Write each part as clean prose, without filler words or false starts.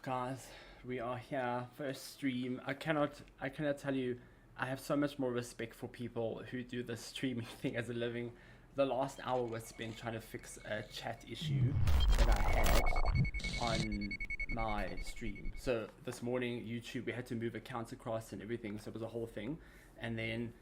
Guys, we are here, first stream. I cannot tell you, I have so much more respect for people who do the streaming thing as a living. The last hour was spent trying to fix a chat issue that I had on my stream. So this morning, YouTube, we had to move accounts across and everything, so it was a whole thing. And then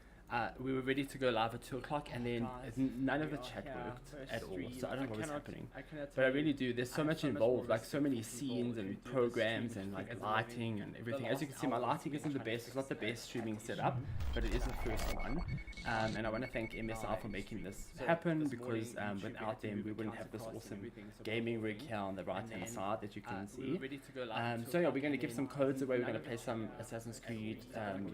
we were ready to go live at 2 o'clock, and then none of the chat worked at all. So I don't know what was happening, but I really do. There's so much involved, like so many scenes and programs and like lighting and everything. As you can see, my lighting isn't the best. It's not the best streaming setup, but it is the first one. And I want to thank MSI for making this happen, because without them, we wouldn't have this awesome gaming rig here on the right-hand side that you can see. So yeah, we're going to give some codes away. We're going to play some Assassin's Creed,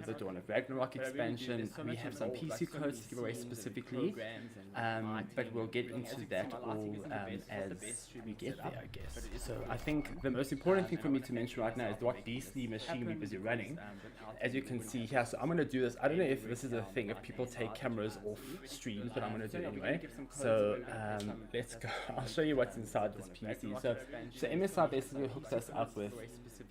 the Dawn of Ragnarok expansion. We have some PC codes to give away specifically, but we'll get into that all as we get there, I guess. So I think the most important thing for me to mention right now is what beastly machine we're busy running. As you can see here, so I'm going to do this. I don't know if this is a thing, if people take cameras off streams, but I'm going to do it anyway. So let's go. I'll show you what's inside this PC. So MSI basically hooks us up with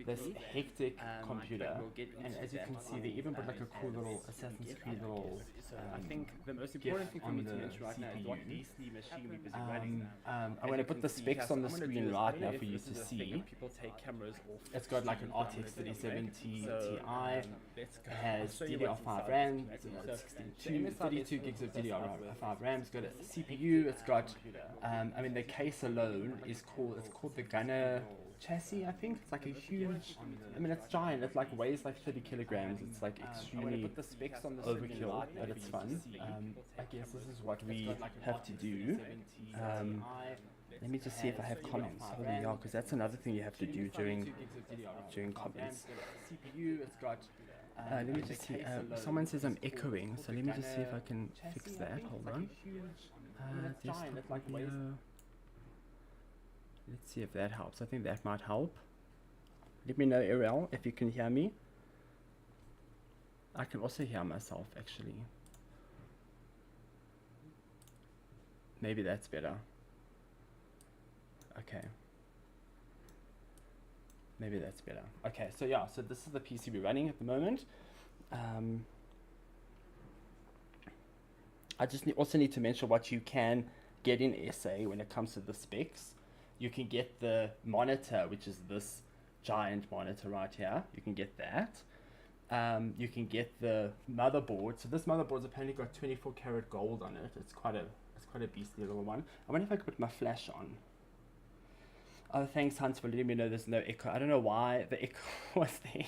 this hectic computer, and as you can see, they even put like a cool little Assassin's Creed little I think the most important thing for me to mention right now is what beastly machine we're busy running. I'm going to put the specs on the screen right now for you to see. It's got like an RTX 3070 Ti. It has DDR5 RAM, 32 gigs of DDR5 RAM. It's got a CPU. It's got, I mean, the case alone is called the GUNGNIR chassis, I think. It's like a huge, I mean, it's giant. It like weighs like 30 kilograms. It's like extremely overkill, but it's fun. I guess this is what we have to do. Let me just see if I have comments. Holy hell, because that's another thing you have to do during comments. Let me just see. Someone says I'm echoing, so let me just see if I can fix that. Hold on. Let's see if that helps. I think that might help. Let me know, Ariel, if you can hear me. I can also hear myself, actually. Maybe that's better. Okay. Maybe that's better. Okay, so yeah, so this is the PC we're running at the moment. I just also need to mention what you can get in SA when it comes to the specs. You can get the monitor, which is this giant monitor right here. You can get that. You can get the motherboard. So this motherboard's apparently got 24 karat gold on it. It's quite a beastly little one. I wonder if I could put my flash on. Oh, thanks, Hans, for letting me know there's no echo. I don't know why the echo was there.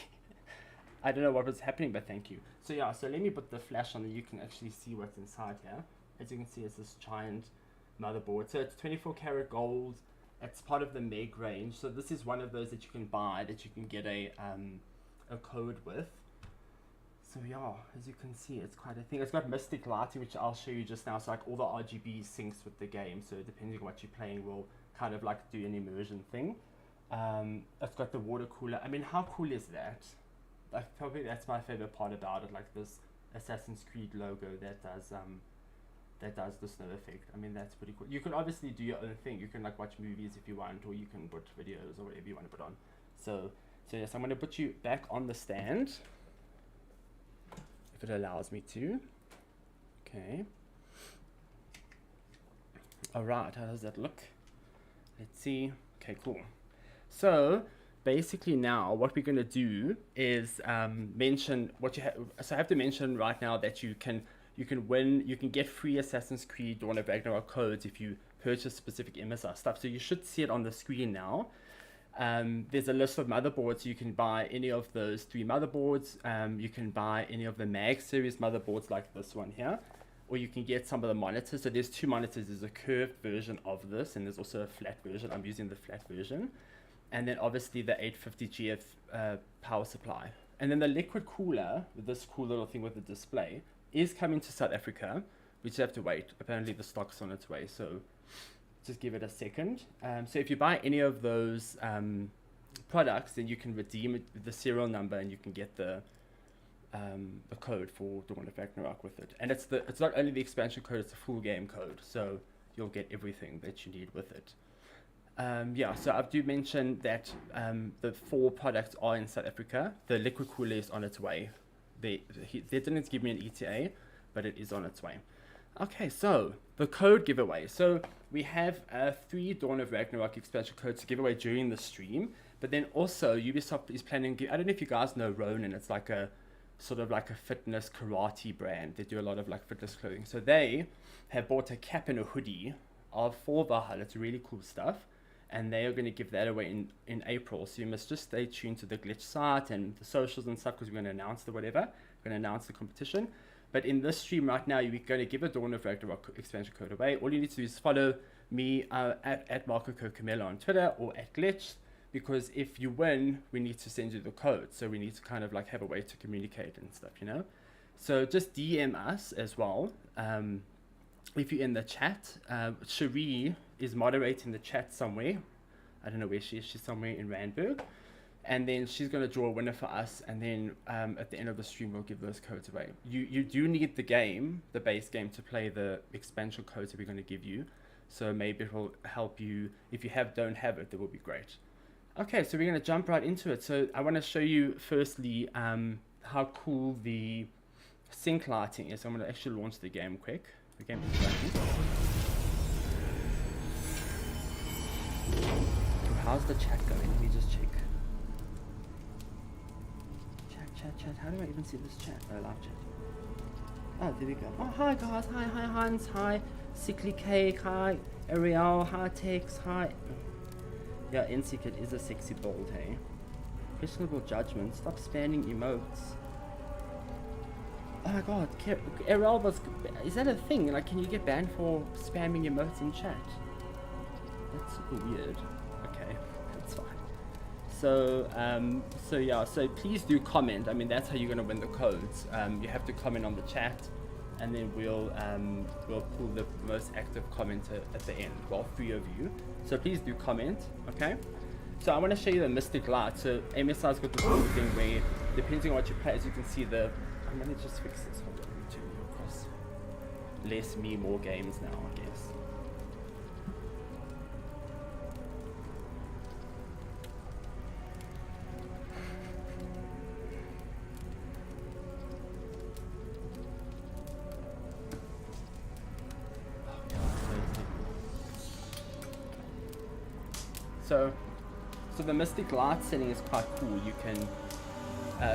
I don't know what was happening, but thank you. So yeah, so let me put the flash on, and you can actually see what's inside here. As you can see, it's this giant motherboard. So it's 24 karat gold. It's part of the MEG range. So this is one of those that you can buy, that you can get a code with. So yeah, as you can see, it's quite a thing. It's got mystic lighting, which I'll show you just now. So like all the RGB syncs with the game. So depending on what you're playing, will kind of like do an immersion thing. It's got the water cooler. I mean, how cool is that? Like, probably that's my favorite part about it. Like this Assassin's Creed logo that does the snow effect. I mean, that's pretty cool. You can obviously do your own thing. You can like watch movies if you want, or you can put videos or whatever you want to put on. So yes, I'm going to put you back on the stand, if it allows me to. Okay. All right, how does that look? Let's see. Okay, cool. So basically now what we're going to do is mention what you have. So I have to mention right now that you can get free Assassin's Creed Dawn of Ragnarok codes if you purchase specific MSI stuff. So you should see it on the screen now. There's a list of motherboards. You can buy any of those 3 motherboards. You can buy any of the MAG series motherboards like this one here, or you can get some of the monitors. So there's 2 monitors. There's a curved version of this, and there's also a flat version. I'm using the flat version. And then obviously the A850GF power supply. And then the liquid cooler, this cool little thing with the display, is coming to South Africa. We just have to wait. Apparently the stock's on its way, so just give it a second. So if you buy any of those products, then you can redeem the serial number, and you can get the code for Dawn of Ragnarok with it. And it's not only the expansion code, it's the full game code, so you'll get everything that you need with it. Yeah, so I do mention that the 4 products are in South Africa. The liquid cooler is on its way. They didn't give me an ETA, but it is on its way. Okay, so the code giveaway. So we have 3 Dawn of Ragnarok expansion codes to give away during the stream, but then also Ubisoft is planning, I don't know if you guys know Ronin, it's like a sort of like a fitness karate brand. They do a lot of like fitness clothing. So they have bought a cap and a hoodie for Valhalla. It's really cool stuff. And they are going to give that away in April. So you must just stay tuned to the Glitch site and the socials and stuff, because we're going to announce the whatever. We're going to announce the competition. But in this stream right now, you're going to give a Dawn of Ragnarok expansion code away. All you need to do is follow me at Marco Cocamelo on Twitter or at Glitch, because if you win, we need to send you the code. So we need to kind of like have a way to communicate and stuff, you know? So just DM us as well. If you're in the chat, Cherie is moderating the chat somewhere. I don't know where she is. She's somewhere in Randburg. And then she's going to draw a winner for us. And then at the end of the stream, we'll give those codes away. You do need the game, the base game, to play the expansion codes that we're going to give you. So maybe it will help you. If you don't have it, that will be great. Okay, so we're going to jump right into it. So I want to show you firstly how cool the sync lighting is. I'm going to actually launch the game quick. The game is running. How's the chat going? Let me just check. Chat. How do I even see this chat? Oh, live chat. Oh, there we go. Oh, hi guys. Hi Hans. Hi Sickly Cake. Hi Ariel. Hi Tex. Hi. Yeah, NSYNC, it is a sexy bold, hey? Questionable judgment. Stop spamming emotes. Oh my god, Ariel was... Is that a thing? Like, can you get banned for spamming emotes in chat? That's super weird. Okay, that's fine. So, yeah, so please do comment. I mean, that's how you're gonna win the codes. You have to comment on the chat, and then we'll pull the most active commenter at the end. Well, 3 of you. So please do comment, okay? So I want to show you the Mystic Light. So MSI's got this cool thing where, depending on what you play, as you can see I'm going to just fix this. Hold on, let me turn you across. Less me, more games now, I guess. So the Mystic Light setting is quite cool. You can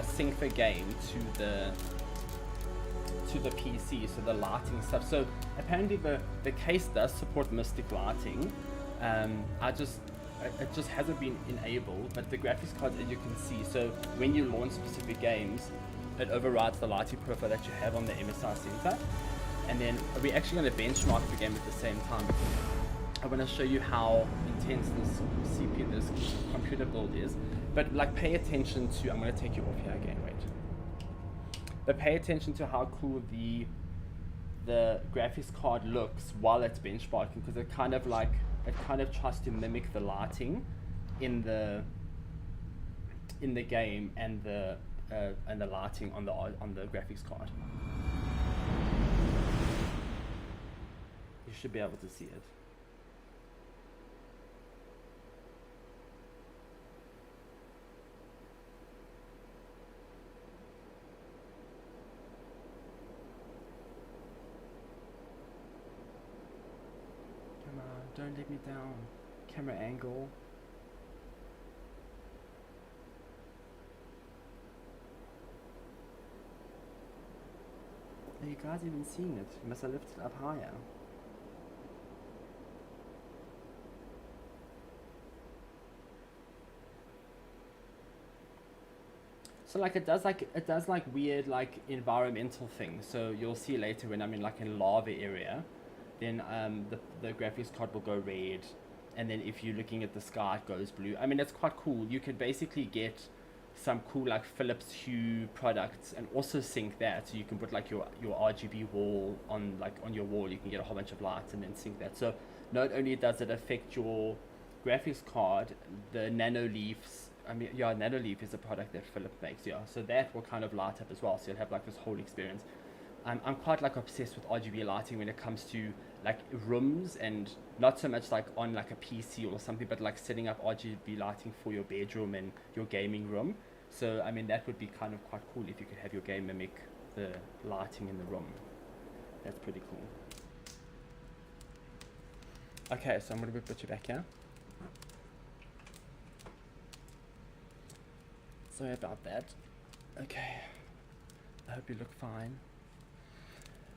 sync the game to the PC, so the lighting stuff. So apparently the case does support Mystic lighting. It just hasn't been enabled, but the graphics card, as you can see, so when you launch specific games, it overrides the lighting profile that you have on the MSI center. And then we're actually going to benchmark the game at the same time. I want to show you how intense this computer build is. But like, pay attention to, I'm going to take you off here again, wait. But pay attention to how cool the graphics card looks while it's benchmarking, because it kind of tries to mimic the lighting in the game and the lighting on the graphics card. You should be able to see it. Don't let me down. Camera angle. Are you guys even seeing it? You must have lifted it up higher. So like it does like weird like environmental things. So you'll see later when I'm in like a lava area, then the graphics card will go red, and then if you're looking at the sky, it goes blue. I mean, it's quite cool. You can basically get some cool like Philips Hue products and also sync that, so you can put like your RGB wall on your wall. You can get a whole bunch of lights and then sync that. So not only does it affect your graphics card, the Nanoleafs. I mean, yeah, Nanoleaf is a product that Philips makes, yeah. So that will kind of light up as well. So you'll have like this whole experience. I'm quite like obsessed with RGB lighting when it comes to like rooms, and not so much like on like a PC or something, but like setting up RGB lighting for your bedroom and your gaming room. So I mean that would be kind of quite cool if you could have your game mimic the lighting in the room. That's pretty cool. Okay, so I'm going to put you back here. Sorry about that. Okay, I hope you look fine.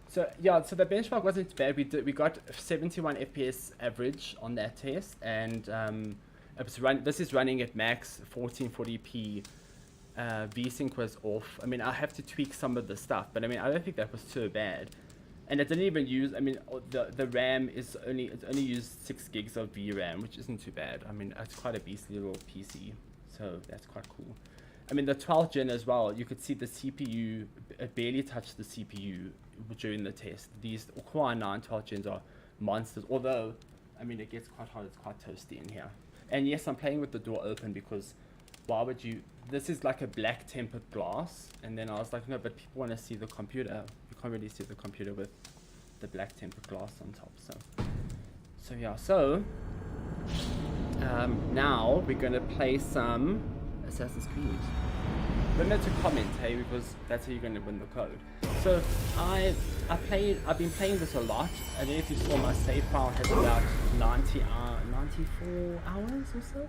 So yeah, so the benchmark wasn't bad. We got 71 FPS average on that test, and this is running at max 1440p. VSync was off. I mean, I have to tweak some of the stuff, but I mean, I don't think that was too bad. And it didn't even use, I mean, the RAM is only used 6 gigs of VRAM, which isn't too bad. I mean, it's quite a beastly little PC, so that's quite cool. I mean, the 12th gen as well, you could see the CPU, it barely touched the CPU during the test. These Core i9 12th gens are monsters, although, I mean, it gets quite hot, it's quite toasty in here. And yes, I'm playing with the door open because why would you, this is like a black tempered glass, and then I was like, no, but people want to see the computer. You can't really see the computer with the black tempered glass on top. So yeah, so now we're gonna play some Assassin's Creed. Remember to comment, hey, because that's how you're gonna win the code. So I've been playing this a lot. I don't know if you saw my save file has about 94 hours or so.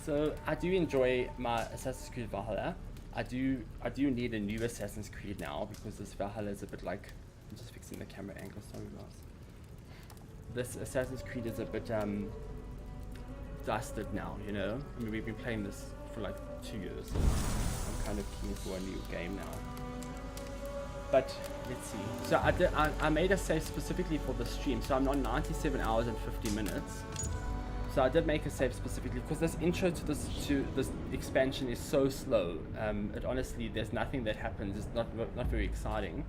So I do enjoy my Assassin's Creed Valhalla. I do need a new Assassin's Creed now because this Valhalla is a bit like, I'm just fixing the camera angle, sorry guys. This Assassin's Creed is a bit dusted now, you know? I mean, we've been playing this for like 2 years, so I'm kind of keen for a new game now. But let's see. So I made a save specifically for the stream, so I'm on 97 hours and 50 minutes. So I did make a save specifically because this intro to this expansion is so slow. It honestly, there's nothing that happens. It's not very exciting.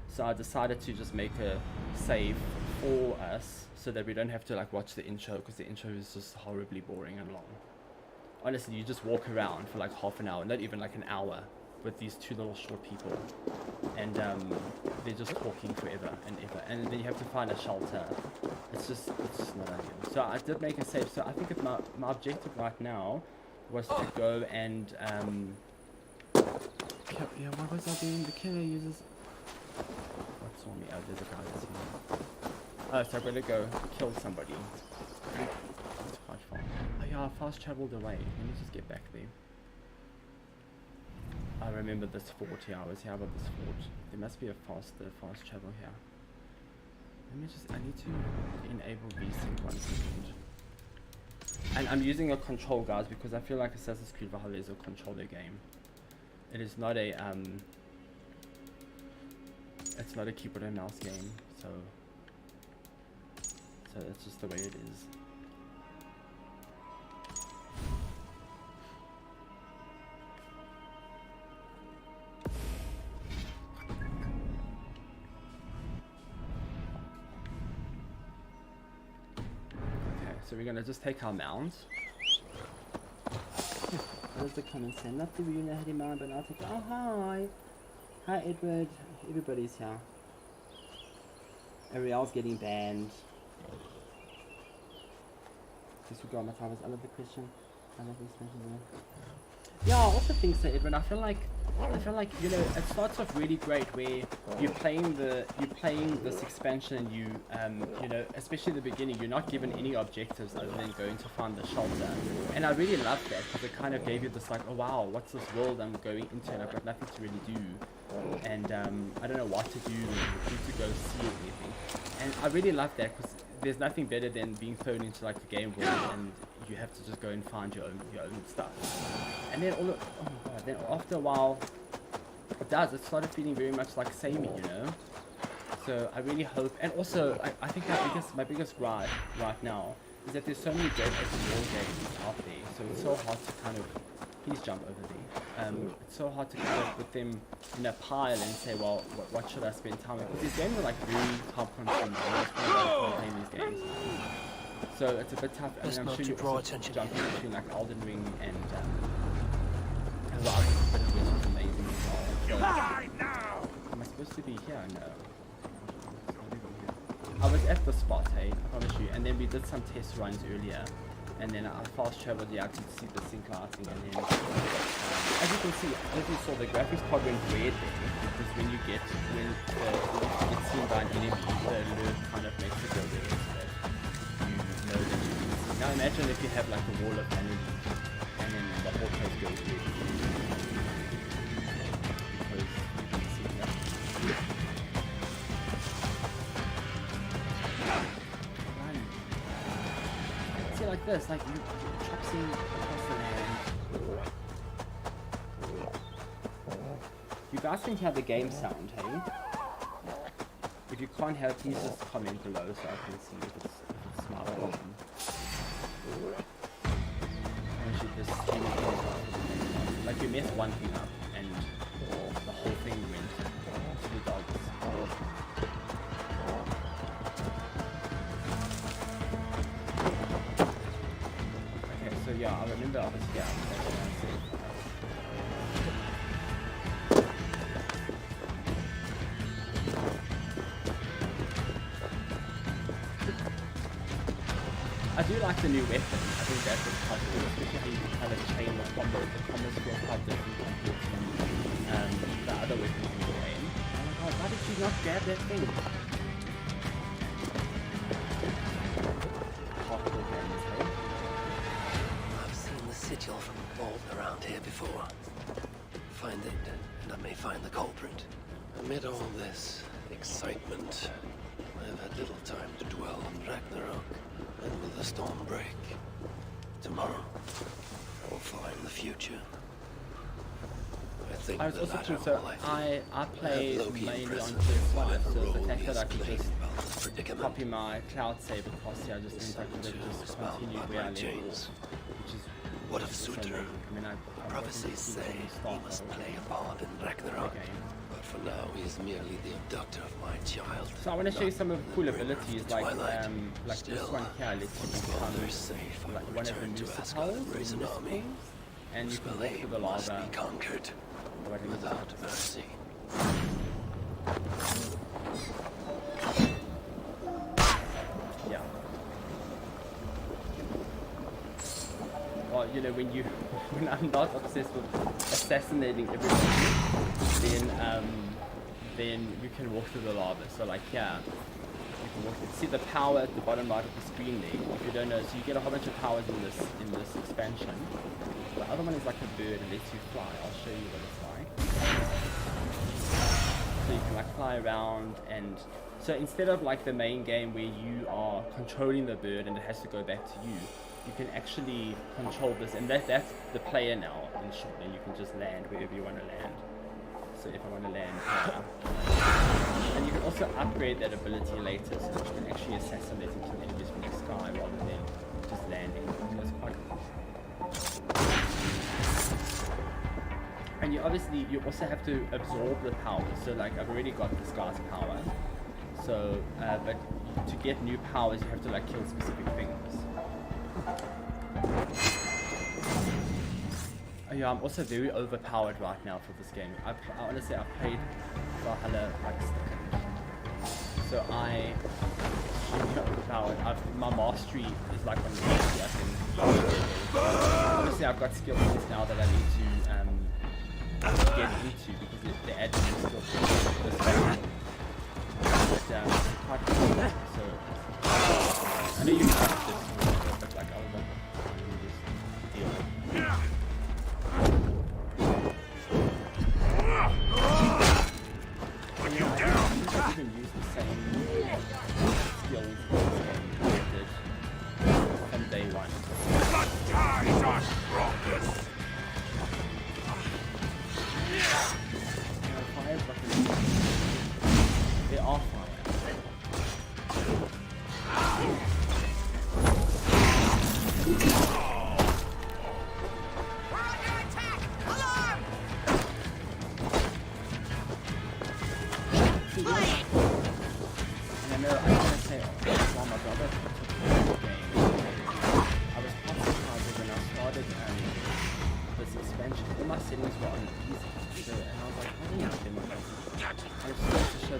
So I decided to just make a save for us so that we don't have to like watch the intro, because the intro is just horribly boring and long. Honestly, you just walk around for like half an hour, not even like an hour, with these two little short people, and they're just talking forever and ever, and then you have to find a shelter. It's just not ideal. So I did make a save. So I think my objective right now was to go and yeah, what was I doing? The killer uses. What saw me? Oh, there's a guy that's here. Oh, so I'm gonna go kill somebody. That's quite fun. Oh yeah, I fast traveled away. Let me just get back there. I remember this fort here. I was here about this fort. There must be a fast travel here. Let me just, I need to enable VSync 1 second. And I'm using a control, guys, because I feel like Assassin's Creed Valhalla is a controller game. It is not a it's not a keyboard and mouse game, so that's just the way it is. So we're gonna just take our mounts. What does the comment say? Not the real Harry mount, but I'll take. Oh hi, hi Edward. Everybody's here. Ariel's getting banned. Disregard my father's. I love the question. I love this question. Yeah, I also think so, Edwin. I feel like you know, it starts off really great where you're playing this expansion, and you know, especially in the beginning, you're not given any objectives other than going to find the shelter. And I really love that because it kind of gave you this like, oh wow, what's this world I'm going into, and I've got nothing to really do, and I don't know what to do, who to go see or anything. And I really love that because there's nothing better than being thrown into like a game world and you have to just go and find your own stuff. And then then after a while, it started feeling very much like samey, you know. So I really hope, and also I think my biggest gripe right now is that there's so many great open world games out there. So it's so hard to kind of, please jump over there. It's so hard to kind of put them in a pile and say, well, what should I spend time with? Because these games are like very time consuming. I'm playing these games. So it's a bit tough. I mean, I'm sure you're jumping between like Elden Ring and Ragnarok, which is amazing as well. So, am I supposed to be here? No. I was at the spot, hey, I promise you, and then we did some test runs earlier, and then I fast traveled out to see the sync lighting, and then as you can see, as you saw, the graphics card went red there, because when you get seen by an enemy, the alert kind of makes it go red, so that you know that you've been seen. Now imagine if you have like a wall of enemies, and then the whole place goes red, because you've been seen. Like this, like you traipsing across the land. You guys can hear the game sound, hey? If you can't hear, please just comment below so I can see if it's my problem. I should just stream it. Like you mess one thing up and the whole thing went to the dogs. Yeah, I remember I was here. I do like the new weapon. I think that was quite cool, especially how you can kind of chain the combo. The combos feel quite different compared to the other weapons in the game. Oh my god, why did you not grab that thing? Sigil from a vault around here before. Find it, and I may find the culprit. Amid all this excitement, I have had little time to dwell on Ragnarok. When will the storm break? Tomorrow, or far in the future? I think I was also cool, so I play mainly on PS5, so the fact that I could just copy my cloud save across here just means I could just continue where I left off, which is what of Suter? Prophecies say he must play a part in Ragnarok, but for now he is merely the abductor of my child. So I want to show you some of the cool abilities, like this one here lets you become like one of the municipals, and you can walk through the lava conquered without mercy. Yeah. Well, you know, when I'm not obsessed with assassinating everybody, then you can walk through the lava. So like, yeah, you can walk. See the power at the bottom right of the screen there. If you don't know, so you get a whole bunch of powers in this expansion. The other one is like a bird and lets you fly. I'll show you what it's like. So you can like fly around, and so instead of like the main game where you are controlling the bird and it has to go back to you, you can actually control this, and that's the player now in short, and you can just land wherever you want to land. So if I want to land here, and you can also upgrade that ability later so that you can actually assassinate and kill enemies from the sky rather than just landing. So it's quite cool. And you also have to absorb the power. So like I've already got this guy's power. So but to get new powers you have to like kill specific things. Yeah, I'm also very overpowered right now for this game. I honestly I've played Valhalla like second. So I'm overpowered. My mastery is like on 50, I think. Obviously I've got skill points now that I need to get into because they add new skill points this way. But quite cool. So I know you can touch this, but like I was like, let me just deal with it. I even use the same skills as I did from day one. They are fire.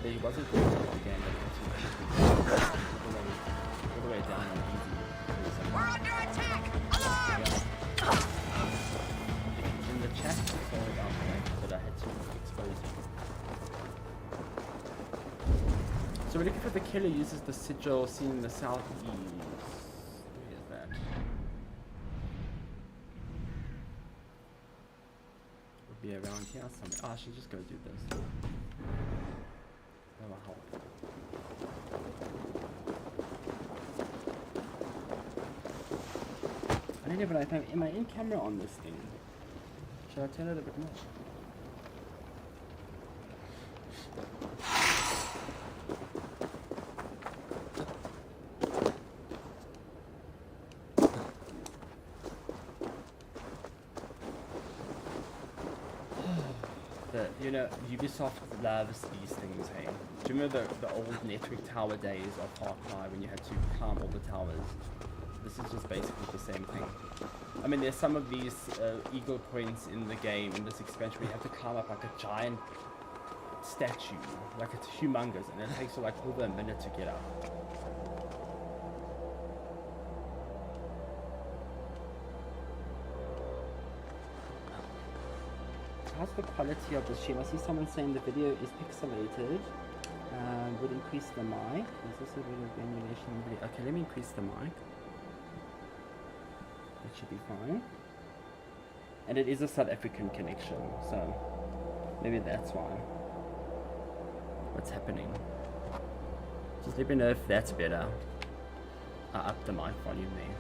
He wasn't good at the game. down on easy. We're under attack! Alarm! In the chat, sorry about that, but I had to expose you. So we're looking for the killer uses the sigil seen in the southeast. Where is that? Would be around here somewhere. Oh, I should just go do this. That will help. I don't know, but am I in camera on this thing? Should I turn it a bit more? You know, Ubisoft loves these things, hey? Do you remember the old network tower days of Far Cry when you had to climb all the towers? This is just basically the same thing. I mean, there's some of these eagle points in the game, in this expansion, where you have to climb up like a giant statue. Like, it's humongous, and it takes you like over a minute to get up. How's the quality of the stream? I see someone saying the video is pixelated. Would increase the mic. Is this a bit of granulation in the video? Okay, let me increase the mic. That should be fine. And it is a South African connection, so maybe that's why. What's happening? Just let me know if that's better. I upped the mic volume there.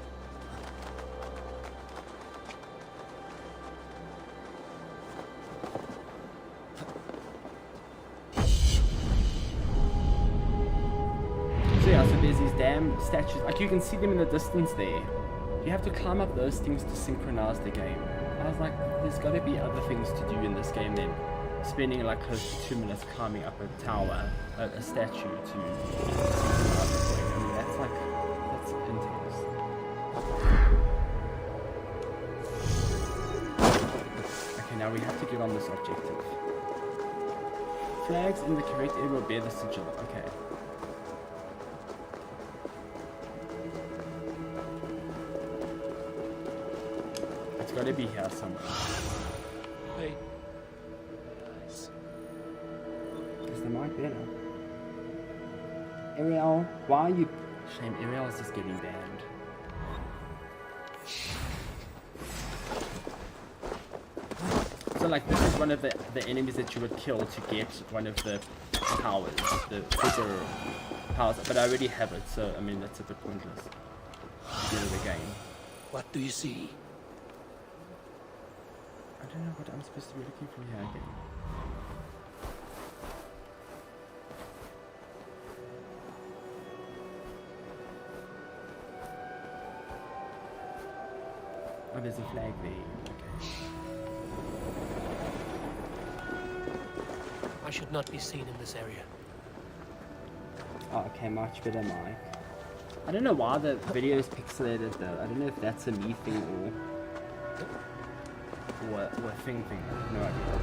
Damn statues, like you can see them in the distance there. You have to climb up those things to synchronize the game. I was like, there's got to be other things to do in this game than spending like close to 2 minutes climbing up a tower, a statue to synchronize the game. I mean, that's intense. Okay, now we have to get on this objective. Flags in the correct area will bear the sigil. Okay. Gotta be here somewhere. Hey. Nice. Is the mic better? Ariel, why are you... Shame, Ariel is just getting banned. So like this is one of the enemies that you would kill to get one of the powers, the bigger powers, but I already have it, so I mean that's a bit pointless at the end of the game. What do you see? I don't know what I'm supposed to be looking for here again. Oh, there's a flag there. Okay. I should not be seen in this area. Oh, okay, much better mic. I don't know why the video is pixelated though. I don't know if that's a me thing or a thing. I have no idea.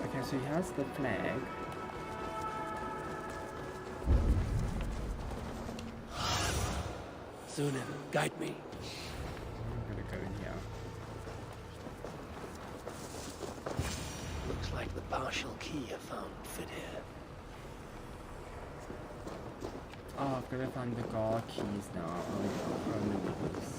Okay, so here's the flag. Zunin, guide me. I'm gonna go in here. Looks like the partial key I found fit here. Oh, I've got to find the guard keys now. Oh, I remember this.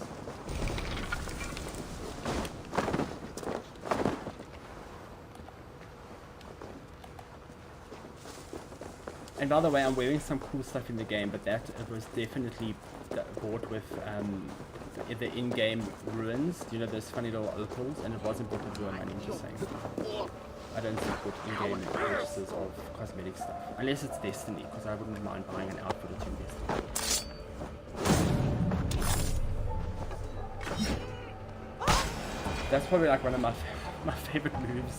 And by the way, I'm wearing some cool stuff in the game, but that it was definitely bought with the in-game ruins. You know those funny little opals, and it wasn't bought with real money. Just saying. I don't support in-game purchases of cosmetic stuff. Unless it's Destiny, because I wouldn't mind buying an outfit or two Destiny. That's probably like one of my favorite moves.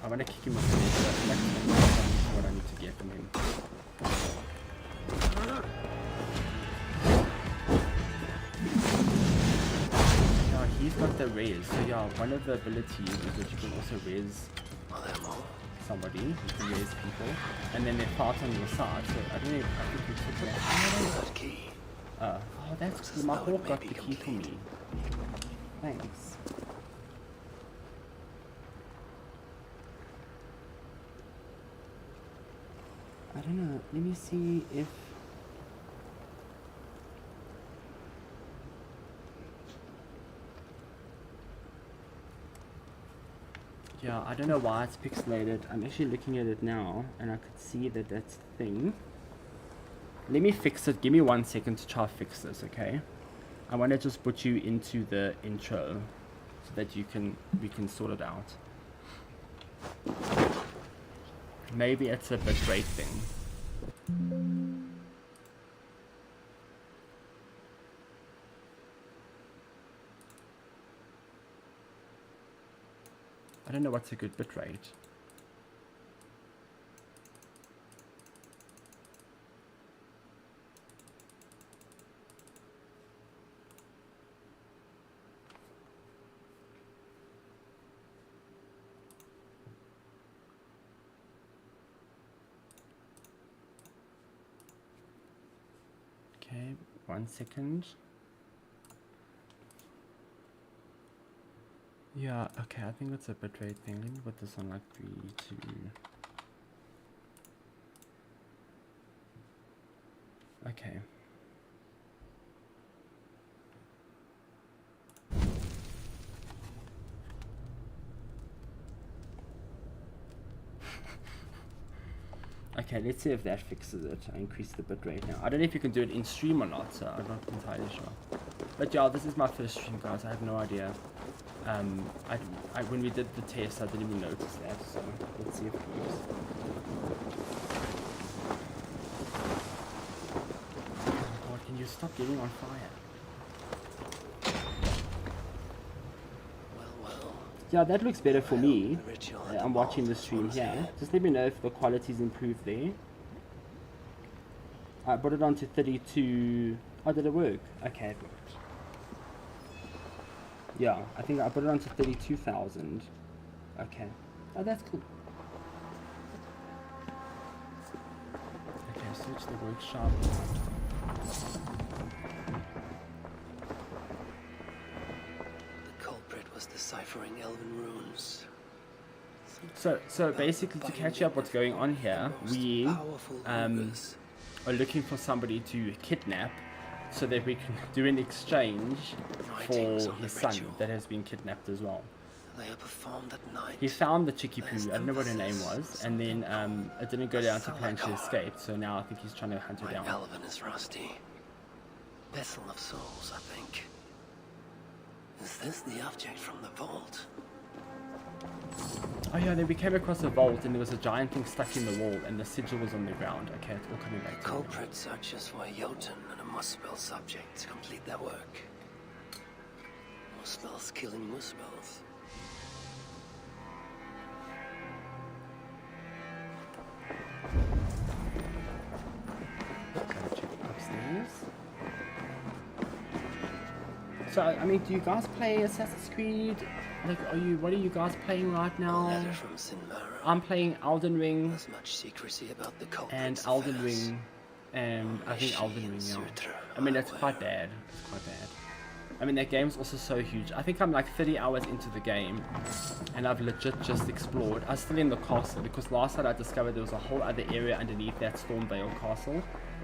I want to kick him with the head, like what I need to get from him. He's got the also res. So yeah, one of the abilities is that you can also res somebody, you can res people, and then they fart on your side. So I don't know, I think we took that. Key. Oh, that's cool. My hawk got the key for me. Thanks. I don't know, let me see if... Yeah, I don't know why it's pixelated. I'm actually looking at it now, and I could see that that's the thing. Let me fix it. Give me 1 second to try to fix this, okay? I want to just put you into the intro so that we can sort it out. Maybe it's a bitrate thing. I don't know what's a good bitrate. Okay, 1 second. Yeah, okay, I think that's a bitrate thing. Let me put this on like 3, 2. Okay. Okay, let's see if that fixes it. I increase the bitrate now. I don't know if you can do it in stream or not, so I'm not entirely sure. But yeah, this is my first stream, guys. I have no idea. When we did the test, I didn't even notice that, so let's see if it works. Oh God, can you stop getting on fire? Well. Yeah, that looks better for me. I'm watching the stream here. Just let me know if the quality's improved there. I put it on to 32. Oh, did it work? Okay, it worked. Yeah, I think I put it on to 32,000. Okay. Oh, that's cool. Okay, search the workshop. The culprit was deciphering elven runes. So basically, to catch up what's going on here, we are looking for somebody to kidnap so that we can do an exchange for his son that has been kidnapped as well. They are performed at night. He found the Chicky Poo, I don't know what her name was, and then it didn't go down to plan to escape, so now I think he's trying to hunt her down. Elven is rusty. Vessel of souls, I think. Is this the object from the vault? Oh yeah, then we came across a vault and there was a giant thing stuck in the wall and the sigil was on the ground. Okay, it's all coming back to me. Culprit searches for a Jotun and a Muspel subject to complete their work. Muspels killing Muspels. Gotta check upstairs. So, I mean, do you guys play Assassin's Creed? Like, what are you guys playing right now? A letter from Sinmara. I'm playing Elden Ring. There's much secrecy about the And culprit's Elden affairs. Ring. And I think Elden Ring, yeah. Sutra I mean, that's are quite aware. bad. It's quite bad. I mean, that game's also so huge. I think I'm like 30 hours into the game. And I've legit just explored. I was still in the castle because last night I discovered there was a whole other area underneath that Stormvale castle.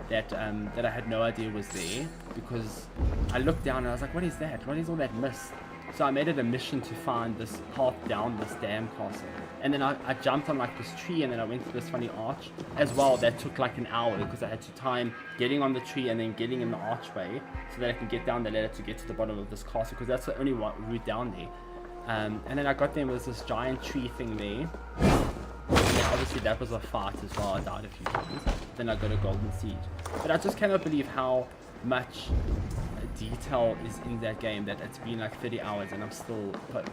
That I had no idea was there, because I looked down and I was like, what is that? What is all that mist? So I made it a mission to find this path down this damn castle. And then I jumped on like this tree and then I went to this funny arch as well. That took like an hour because I had to time getting on the tree and then getting in the archway so that I can get down the ladder to get to the bottom of this castle, because that's the only route down there. And then I got there and there was this giant tree thing there. Yeah, obviously that was a fight as well. I died a few times. Then I got a golden seed. But I just cannot believe how much detail is in that game, that it's been like 30 hours and I'm still at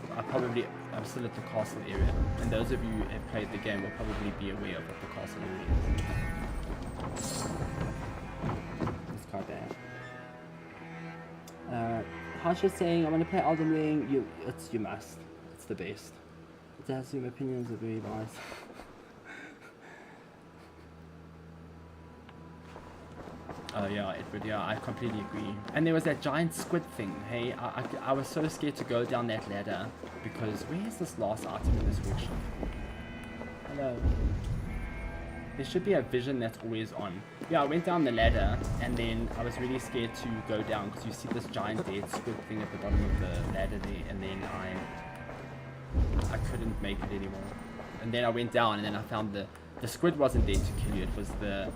the castle area. And those of you who have played the game will probably be aware of what the castle area is. It's quite bad. Natasha saying, I want to play Elden Ring. You must. It's the best. It has some opinions are very nice. Oh yeah, Edward, yeah, I completely agree. And there was that giant squid thing, hey, I was so scared to go down that ladder, because where is this last item in this workshop? Hello. There should be a vision that's always on. Yeah, I went down the ladder, and then I was really scared to go down, because you see this giant dead squid thing at the bottom of the ladder there, and then I couldn't make it anymore. And then I went down, and then I found the squid wasn't there to kill you, it was the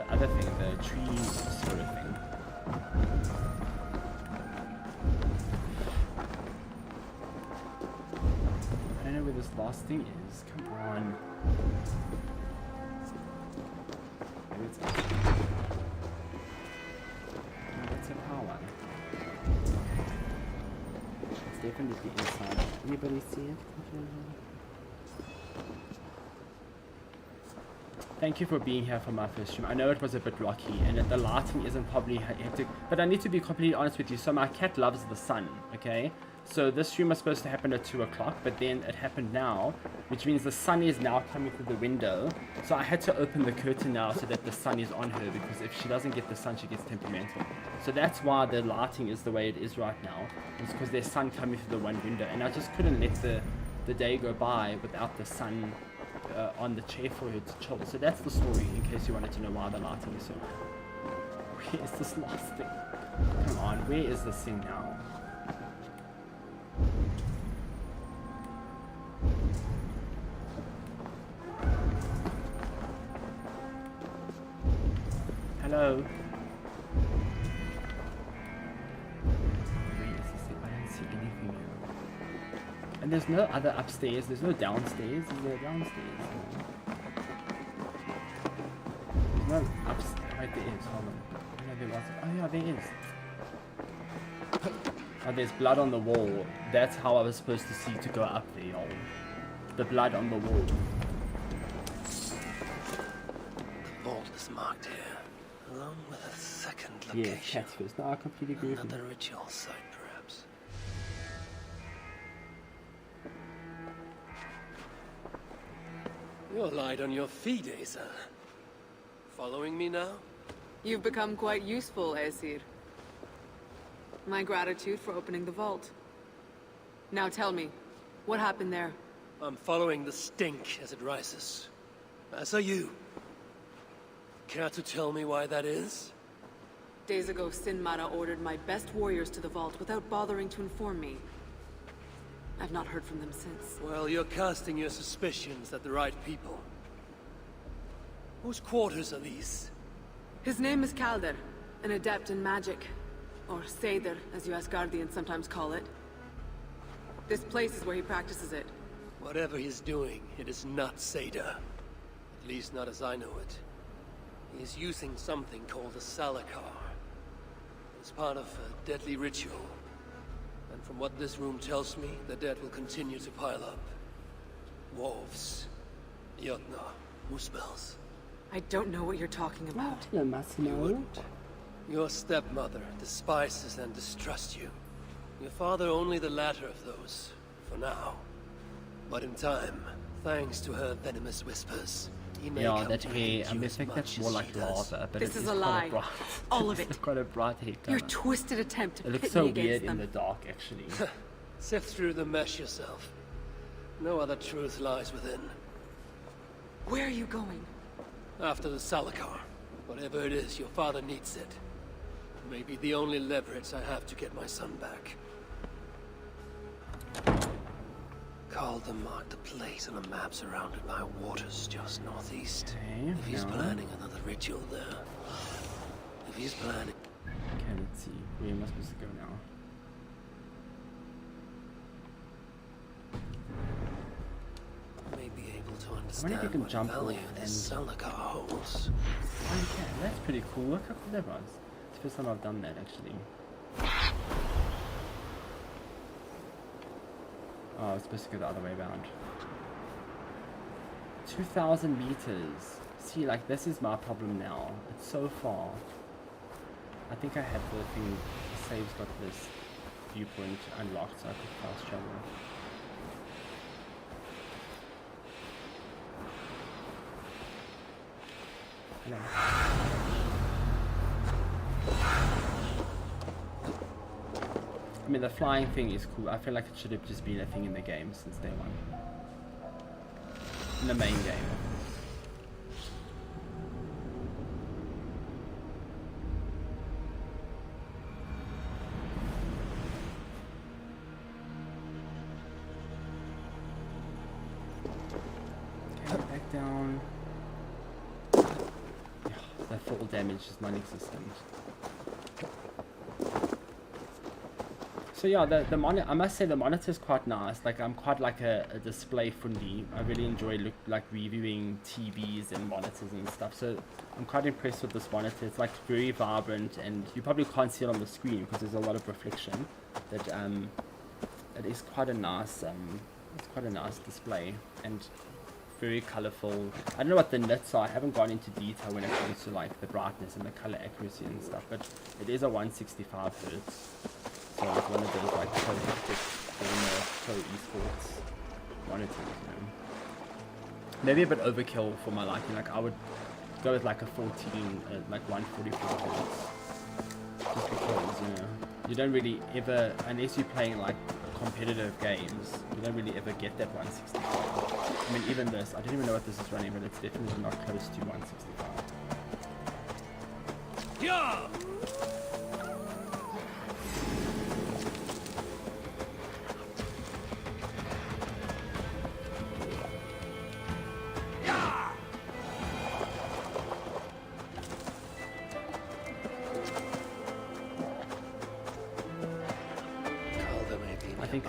other thing, the tree sort of thing. I don't know where this last thing is. Come on. Maybe it's up. No, that's a power. It's definitely inside. Anybody see it? Thank you for being here for my first stream. I know it was a bit rocky and the lighting isn't probably hectic, but I need to be completely honest with you. So my cat loves the sun, okay? So this stream was supposed to happen at 2 o'clock, but then it happened now, which means the sun is now coming through the window. So I had to open the curtain now so that the sun is on her, because if she doesn't get the sun, she gets temperamental. So that's why the lighting is the way it is right now. It's because there's sun coming through the one window, and I just couldn't let the day go by without the sun on the chair for her to chill. So that's the story, in case you wanted to know why the lighting is so... Where is this last thing? Come on, where is this thing now? Hello? Where is this thing? I don't see anything here. And there's no other upstairs, there's no downstairs. Is there downstairs? No. There's no upstairs. Right, there is. Hold on. No, there was. Oh yeah, there is. Oh, there's blood on the wall. That's how I was supposed to see to go up there, y'all. The blood on the wall. The vault is marked here, along with a second location. Yeah, chat first. No, I completely agree with you. Another ritual site, perhaps. You're light on your feet, Asa. Following me now? You've become quite useful, Aesir. My gratitude for opening the vault. Now tell me, what happened there? I'm following the stink as it rises. As are you. Care to tell me why that is? Days ago, Sinmara ordered my best warriors to the vault without bothering to inform me. I've not heard from them since. Well, you're casting your suspicions at the right people. Whose quarters are these? His name is Kalder, an adept in magic. Or Seidr, as you Asgardians sometimes call it. This place is where he practices it. Whatever he's doing, it is not Seidr. At least not as I know it. He is using something called a Salakar. It's part of a deadly ritual. And from what this room tells me, the dead will continue to pile up. Wolves, Jotnar, Muspels. I don't know what you're talking about. You must You know. wouldn't. Your stepmother despises and distrusts you. Your father only the latter of those, for now. But in time, thanks to her venomous whispers, he may Yeah, come that to hair, hate I you mean, I as think much that's as more she like does. lava, but This it is is a quite lie. bright. All of It's it. quite a bright hair Your color. twisted attempt to It looks pit so me against weird in them. the dark, actually. Sift through the mesh yourself. No other truth lies within. Where are you going? After the Salakar, whatever it is, your father needs it. Maybe the only leverage I have to get my son back. Calder marked a place on a map surrounded by waters just northeast. Okay, If he's yeah. planning another ritual there. If he's planning... Okay, let's see. Where am I supposed to go now? I may be able to I wonder understand if you can what jump value off this and... Salakar holds. Oh, you can. That's pretty cool. Look how cool that was. It's the first time I've done that, actually. Oh, I was supposed to go the other way around. 2,000 meters. See, like, this is my problem now. It's so far. I think I have the thing save's got this viewpoint unlocked so I could fast travel. Hello. I mean, the flying thing is cool. I feel like it should have just been a thing in the game since day one. In the main game. Okay, back down. The fall damage is non-existent. So yeah, the monitor, I must say the monitor is quite nice. Like I'm quite like a display fundy. I really enjoy reviewing TVs and monitors and stuff. So I'm quite impressed with this monitor. It's like very vibrant, and you probably can't see it on the screen because there's a lot of reflection. That it is quite a nice it's quite a nice display and very colorful. I don't know what the nits are. I haven't gone into detail when it comes to like the brightness and the color accuracy and stuff. But it is a 165 hertz. So it's one of those like pro esports monitors, you know. Maybe a bit overkill for my liking. Like I would go with like a 14, like 144 hertz, just because you don't really ever, unless you're playing like competitive games, you don't really ever get that 165. I mean, even this, I don't even know what this is running, but it's definitely not close to 165. Yeah.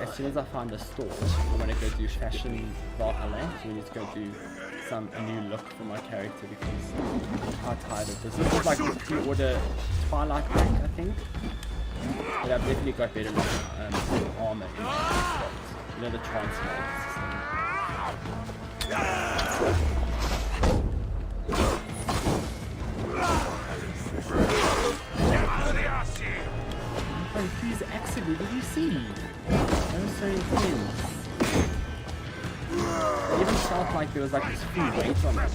As soon as I find a store, I'm going to go do fashion Valhalla, so we need to go do a new look for my character because I'm quite tired of this. This is like the pre-order Twilight pack, I think, but I've definitely got better armor in that. You know, the transport system. Oh, he's excellent, did you see? That was so intense. It even felt like there was like this free weight on it.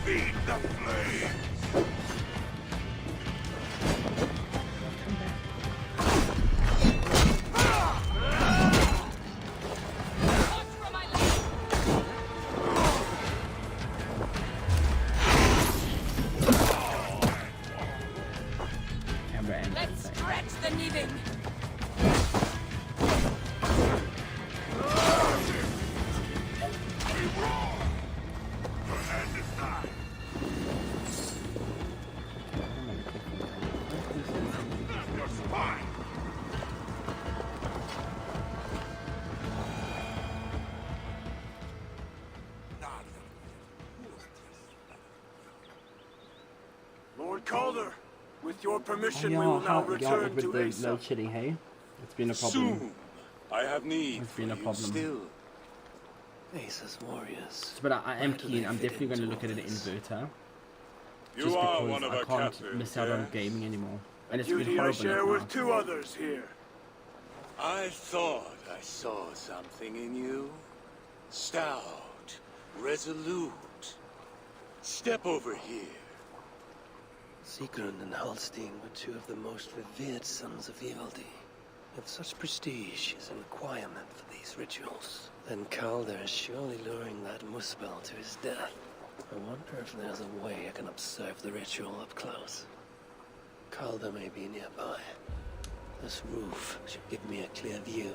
Feed the flame. Calder, with your permission, we will now return to Ace. No kidding, hey? It's been a problem. Soon, I have need. It's been a problem. Still, Ace's warriors. But I am keen. I'm definitely going to look at an inverter. You are one of I our can't captains, miss out on yes? gaming anymore. And it's Duty been I horrible. share with two others here. I thought I saw something in you. Stout, resolute. Step over here. Sigrun and Halstein were two of the most revered sons of Evildy. If such prestige is a requirement for these rituals, then Calder is surely luring that Muspel to his death. I wonder if there's a way I can observe the ritual up close. Calder may be nearby. This roof should give me a clear view.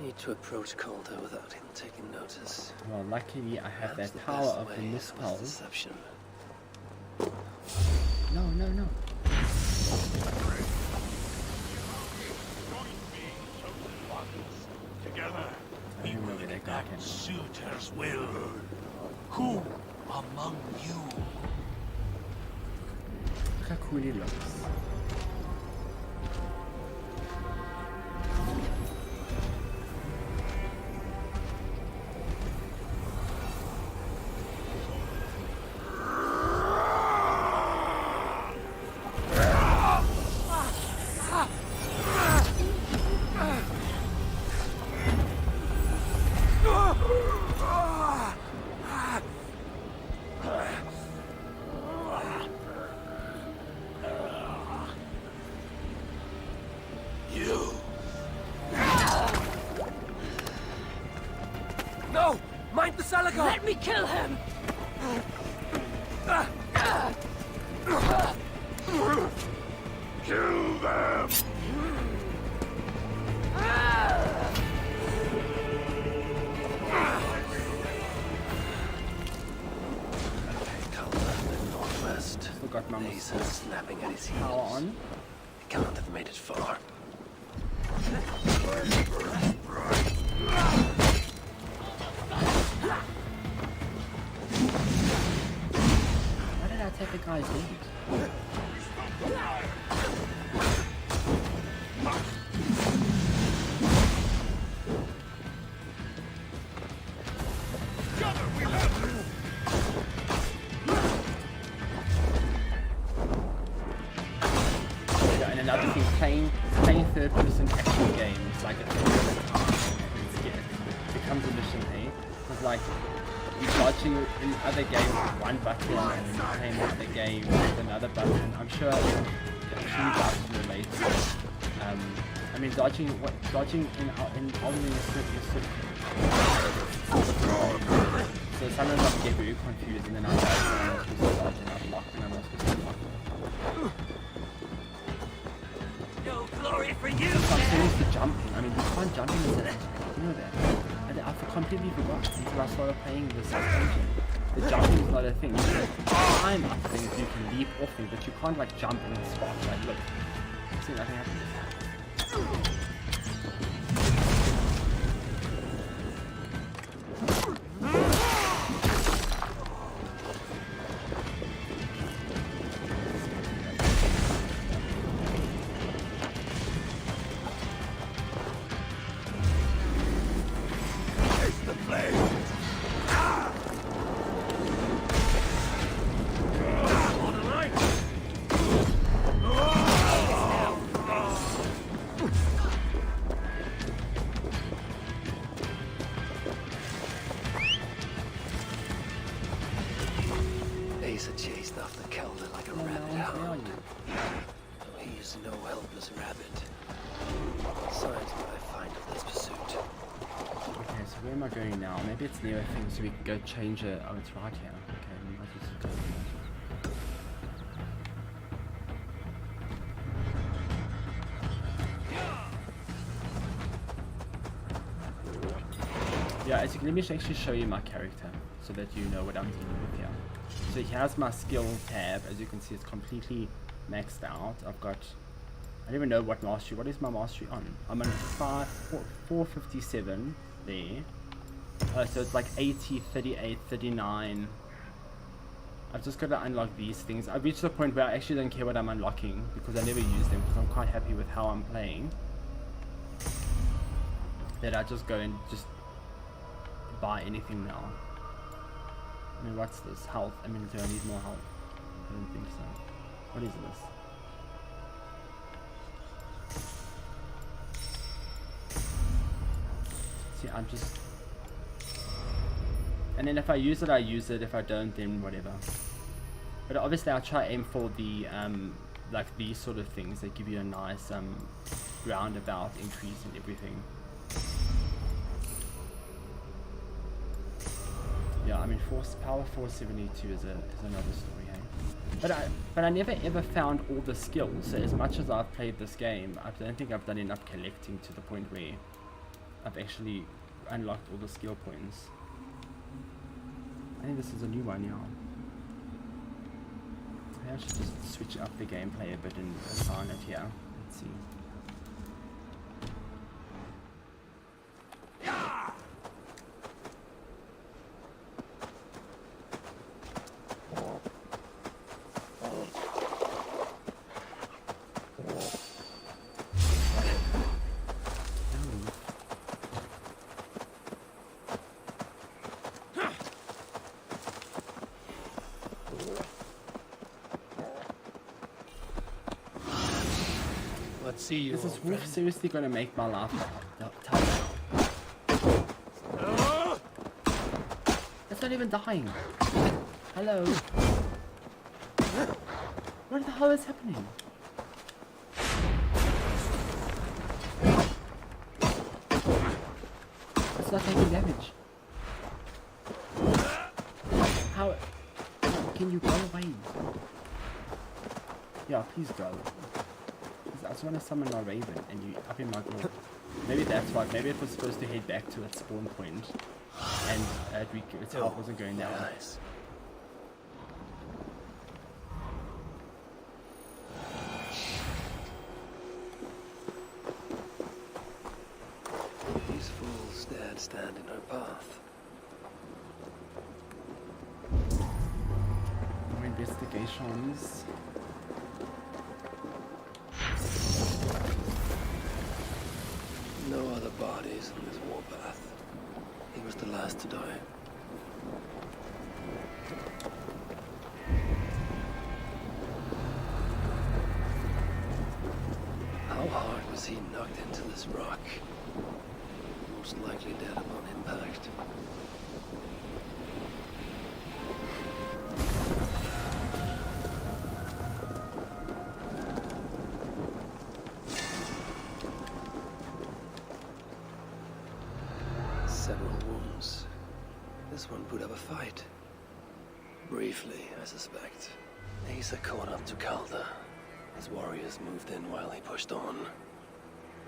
I need to approach Calder without him taking notice. Well, luckily I have that power of the Muspel. Deception. No, no, no. Together, I don't know where that guy came from. suitor's will. Who among you? Look how cool he looks. No! Mind the Salico! Let me kill him! Kill them! Northwest. Forgot my Ace is snapping at his power heels. on. He can't have made it far. Why did I take the guy's lead? Yeah, and another thing, playing third-person action games like it becomes a mission, eh? Because like you're dodging in other games with one button and then you're playing another game with another button. I'm sure you guys can relate to it. I mean dodging in only so sometimes I get very confused and then I'm not supposed to dodge and I'm locked and I'm not supposed to block. No glory for you! I'm serious to jumping. I mean, you can't jump in this engine. You know that. And I completely forgot until I started playing this engine. The jumping is not a thing. You can climb up things, you can leap off things, but you can't like jump in a spot. Like, look. See, nothing happens. Ace had chased after Calder like a rabid hound. He's no helpless rabbit. Besides what I find of this pursuit. Okay, so where am I going now? Maybe it's near a thing so we can go change it. Oh, it's right here. Okay, we might just go. Yeah, as you can, let me actually show you my character so that you know what I'm dealing with here. So he has my skill tab. As you can see, it's completely maxed out. I've got, I don't even know what mastery. What is my mastery on? I'm on 457 there. So it's like 80, 38, 39. I've just got to unlock these things. I've reached the point where I actually don't care what I'm unlocking because I never use them because I'm quite happy with how I'm playing. That I just go and just buy anything now. I mean, what's this? Health. I mean, do I need more health? I don't think so. What is this? See, I'm just... And then if I use it, I use it. If I don't, then whatever. But obviously I'll try aim for the, like these sort of things that give you a nice, roundabout increase in everything. Yeah, I mean, power 472 is another story, hey? But I never ever found all the skills. So as much as I've played this game, I don't think I've done enough collecting to the point where I've actually unlocked all the skill points. I think this is a new one, yeah. I should just switch up the gameplay a bit and assign it here. Let's see. See you. Is this wolf seriously gonna make my life tough? It's not even dying. Hello. What the hell is happening? It's not taking damage. how can you go away? Yeah, please go. I just want to summon my raven and you up in my door. Maybe that's why. Maybe it was supposed to head back to its spawn point and its health wasn't going down. Nice. These fools dared stand in her path. More investigations. No other bodies on this warpath. He was the last to die. How hard was he knocked into this rock? Most likely dead upon impact. Several wounds. This one put up a fight. Briefly, I suspect. Asa caught up to Calder. His warriors moved in while he pushed on.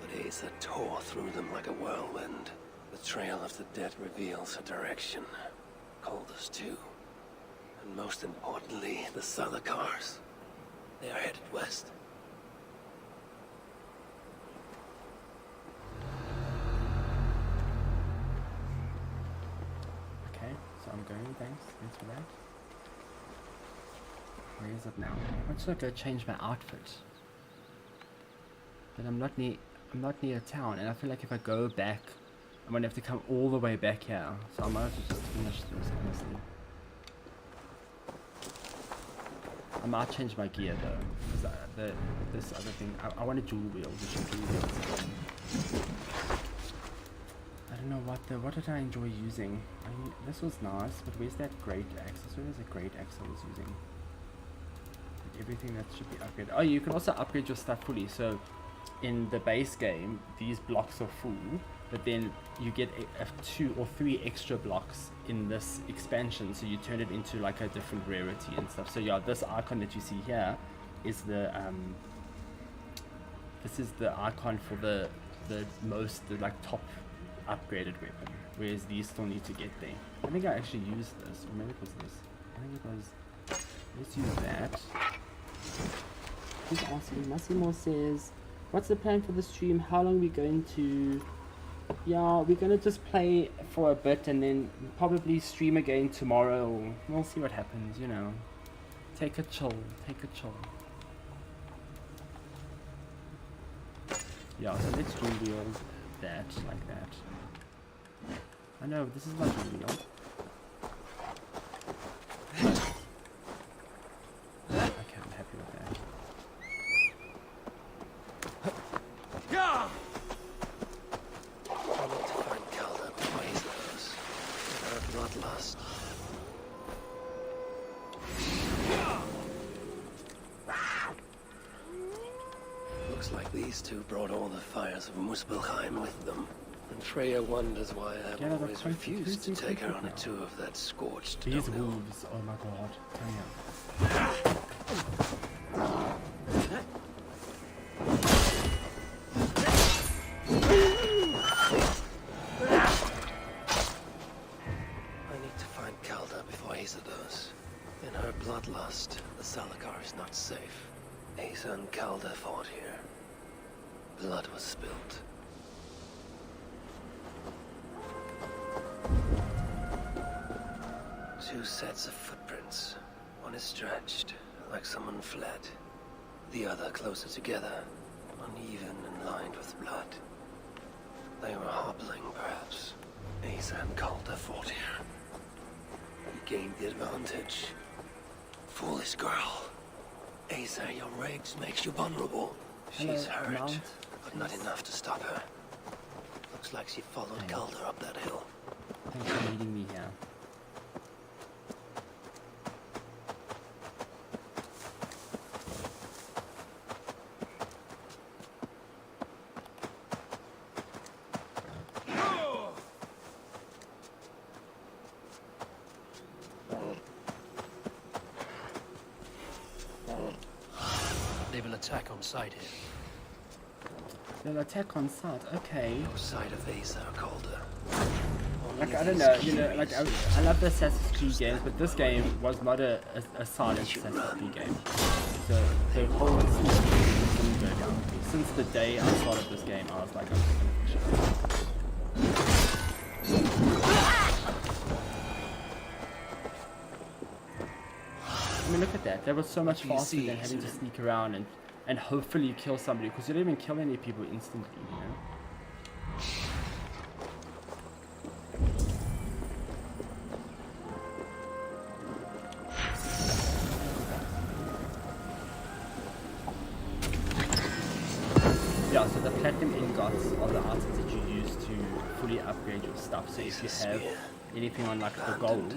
But Asa tore through them like a whirlwind. The trail of the dead reveals her direction. Calder's too. And most importantly, the Salakars. They are headed west. Okay, so I'm going, thanks for that. Where is it now? I just want to go change my outfit. But I'm not near town, and I feel like if I go back, I'm gonna have to come all the way back here. So I might have to just finish this, honestly. I might change my gear though, because this other thing, I want a dual wheel, which is dual wheels. I don't know what did I enjoy using? I mean, this was nice, but where's that great axe? Where's the great axe I was using? Everything that should be upgraded. Oh, you can also upgrade your stuff fully. So in the base game, these blocks are full, but then you get a 2 or 3 extra blocks in this expansion, so you turn it into like a different rarity and stuff. So yeah, this icon that you see here is the this is the icon for the like top upgraded weapon, whereas these still need to get there. I think I actually used this, or maybe it was this. I think it was. Let's use that. Who's asking? Massimo says, what's the plan for the stream? How long are we going to... Yeah, we're going to just play for a bit and then probably stream again tomorrow. We'll see what happens, you know. Take a chill, take a chill. Yeah, so let's do wheel that, like that. I know, this is not a wheel. Brought all the fires of Muspelheim with them. And Freya wonders why I've always refused to take her on a tour of that scorched These dunghill. wolves, oh my god. Come I need to find Calder before Asa does. In her bloodlust, the Salakar is not safe. Asa and Calder fought here. Blood was spilt. Two sets of footprints. One is stretched, like someone fled. The other closer together, uneven and lined with blood. They were hobbling, perhaps. Asa and Calder fought here. He gained the advantage. Foolish girl. Asa, your rage makes you vulnerable. She's hurt. Mount. But not enough to stop her. Looks like she followed Calder up that hill. Thanks for meeting me here. attack on sight here. An attack on site, okay. No sight of ACE or Calder. Like, I don't know, you know, like, I love the Assassin's Creed games, but this game was not a silent Assassin's Creed game. So, the whole thing didn't go down. Since the day I started this game, I was like, I'm just gonna finish it. I mean, look at that. That was so much faster than having to sneak around and hopefully kill somebody, because you don't even kill any people instantly, you know? Yeah, so the platinum ingots are the items that you use to fully upgrade your stuff. So if you have anything on like the gold,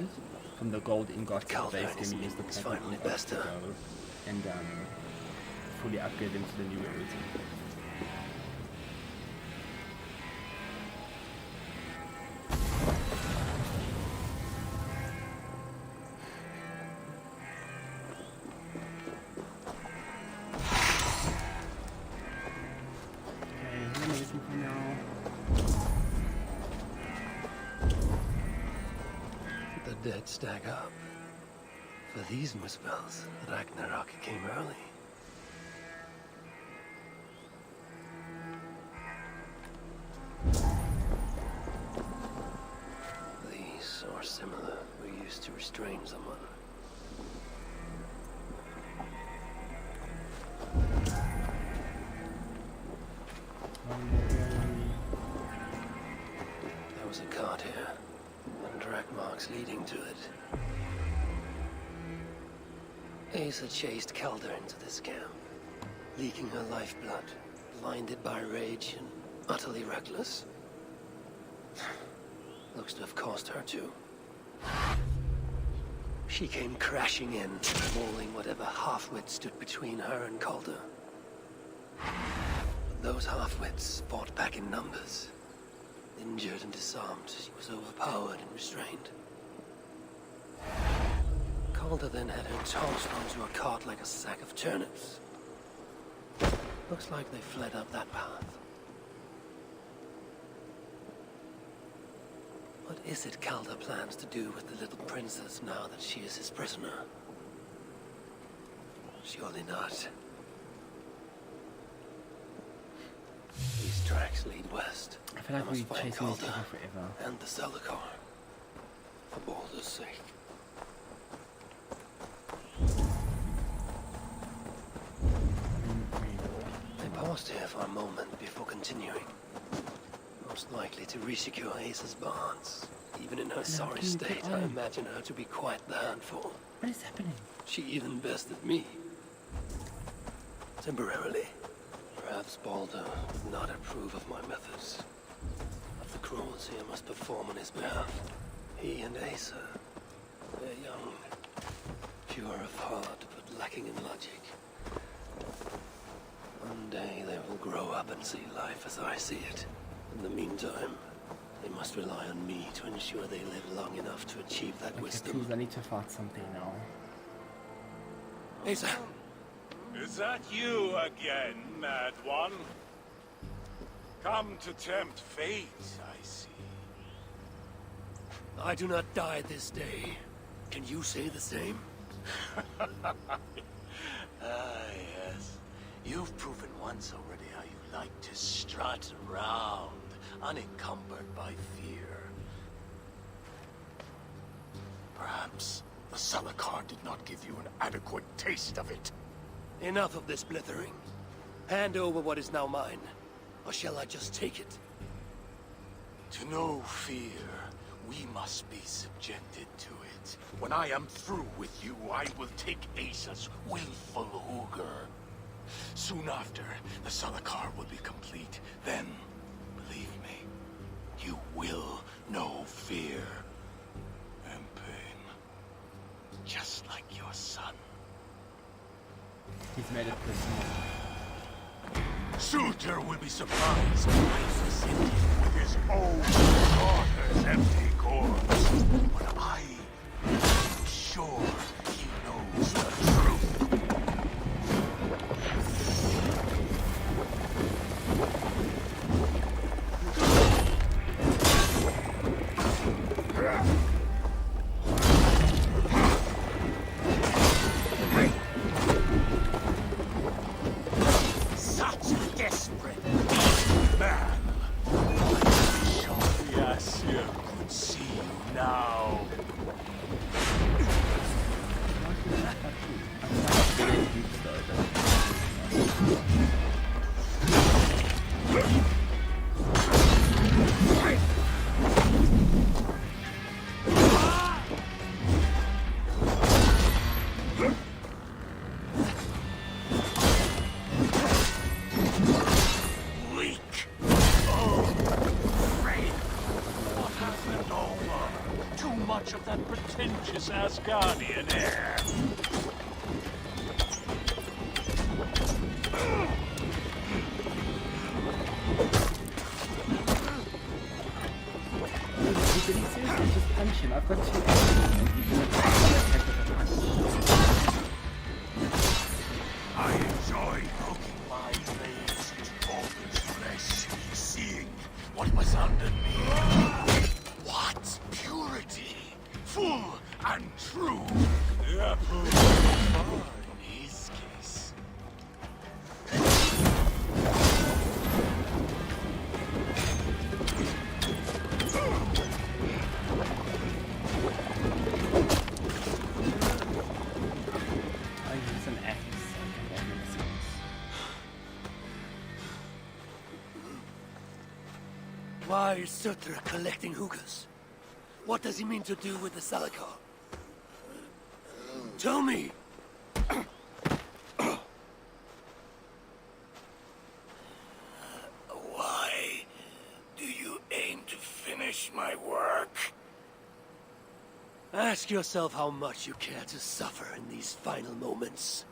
from the gold ingots to the base game, you use the platinum ingots to go and fully upgrade them to the new everything. The dead stack up. For these misspells, Ragnarok came early. These are similar. Were used to restrain someone. There was a cart here, and track marks leading to it. Ace had chased Calder into this camp, leaking her lifeblood, blinded by rage and utterly reckless. Looks to have cost her too. She came crashing in, mauling whatever half-wit stood between her and Calder. But those half-wits fought back in numbers. Injured and disarmed, she was overpowered and restrained. Calder then had her tossed onto a cart like a sack of turnips. Looks like they fled up that path. What is it Calder plans to do with the little princess now that she is his prisoner? Surely not. These tracks lead west. I feel like we're chasing these people forever. And the Celicar. For Balder's sake. They paused here for a moment before continuing. Most likely to resecure Ace's bonds. Even in her sorry state, I imagine her to be quite the handful. What is happening? She even bested me. Temporarily. Perhaps Balder would not approve of my methods. Of the cruelty I must perform on his behalf. He and Ace, they're young. Pure of heart, but lacking in logic. One day they will grow up and see life as I see it. In the meantime, they must rely on me to ensure they live long enough to achieve that wisdom. Please, I need to fight something now. Ace! Is that you again, Mad One? Come to tempt fate, I see. I do not die this day. Can you say the same? Yes. You've proven once already how you like to strut around, unencumbered by fear. Perhaps the Celicar did not give you an adequate taste of it. Enough of this blithering. Hand over what is now mine, or shall I just take it? To know fear, we must be subjected to it. When I am through with you, I will take Ace's willful hooger. Soon after, the Celicar will be complete. Then, believe me, you will know fear and pain. Just like your son. He's made it personal. Suitor will be surprised when presented with his own daughter's empty corpse. But I am sure he knows the truth. see you now. Leak. Oh, great. What happened over? Too much of that pretentious Asgardian air. Did he seriously just punch him? I've got two enemies and he's gonna attack with a punch. I enjoy poking my blades into Vulcan's flesh, seeing what was underneath. What purity! Full and true! The apple of fire in his case. I use an axe. That makes sense. Why is Sutra collecting hookahs? What does he mean to do with the Salakar? Tell me! Why do you aim to finish my work? Ask yourself how much you care to suffer in these final moments.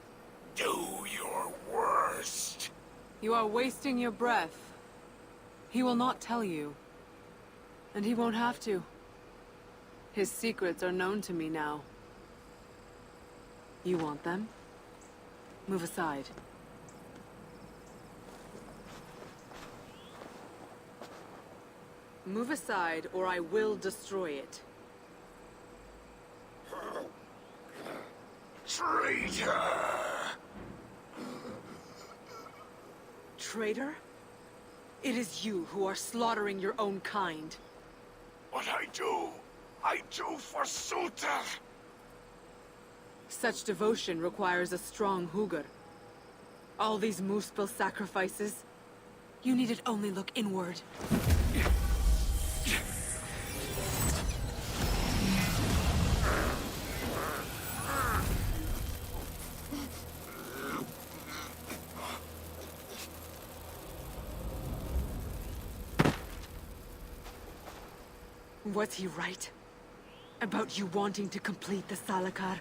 Do your worst. You are wasting your breath. He will not tell you. And he won't have to. His secrets are known to me now. You want them? Move aside. Move aside, or I will destroy it. Traitor! Traitor? It is you who are slaughtering your own kind. What I do for Sutra! Such devotion requires a strong Hugr. All these Muspel sacrifices, you needed only look inward. Was he right? About you wanting to complete the Salakar?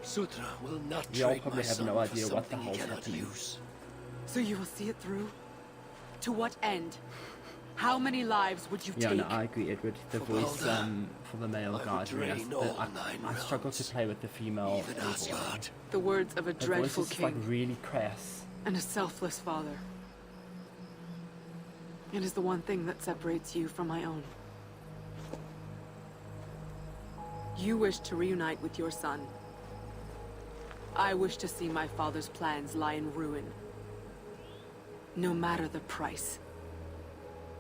Sutra will not We all trade probably my have son no for idea what the something he hell's cannot happening. use. So you will see it through? To what end? How many lives would you Yeah, take? no, I agree, Edward. The For voice Baldur, for the male I guy, would drain all 9 I struggle to realms, play with the female even Eivor. Asgard. The words of a Her voice dreadful is like king really crass. and a selfless father. It is the one thing that separates you from my own. You wish to reunite with your son. I wish to see my father's plans lie in ruin. No matter the price.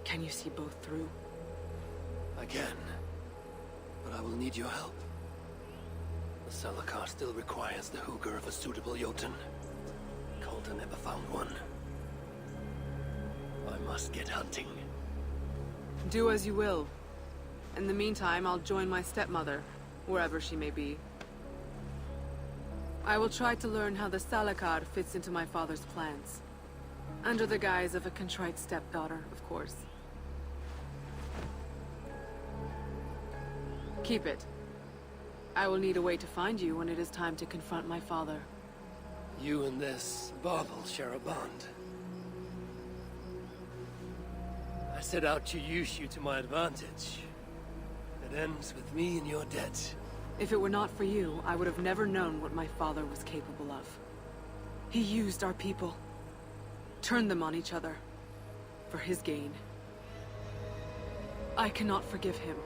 Can you see both through? I can. But I will need your help. The Salakar still requires the Hugr of a suitable Jotun. Coulter never found one. I must get hunting. Do as you will. In the meantime, I'll join my stepmother, wherever she may be. I will try to learn how the Salakar fits into my father's plans. Under the guise of a contrite stepdaughter, of course. Keep it. I will need a way to find you when it is time to confront my father. You and this bauble share a bond. I set out to use you to my advantage. It ends with me in your debt. If it were not for you, I would have never known what my father was capable of. He used our people. Turned them on each other. For his gain. I cannot forgive him.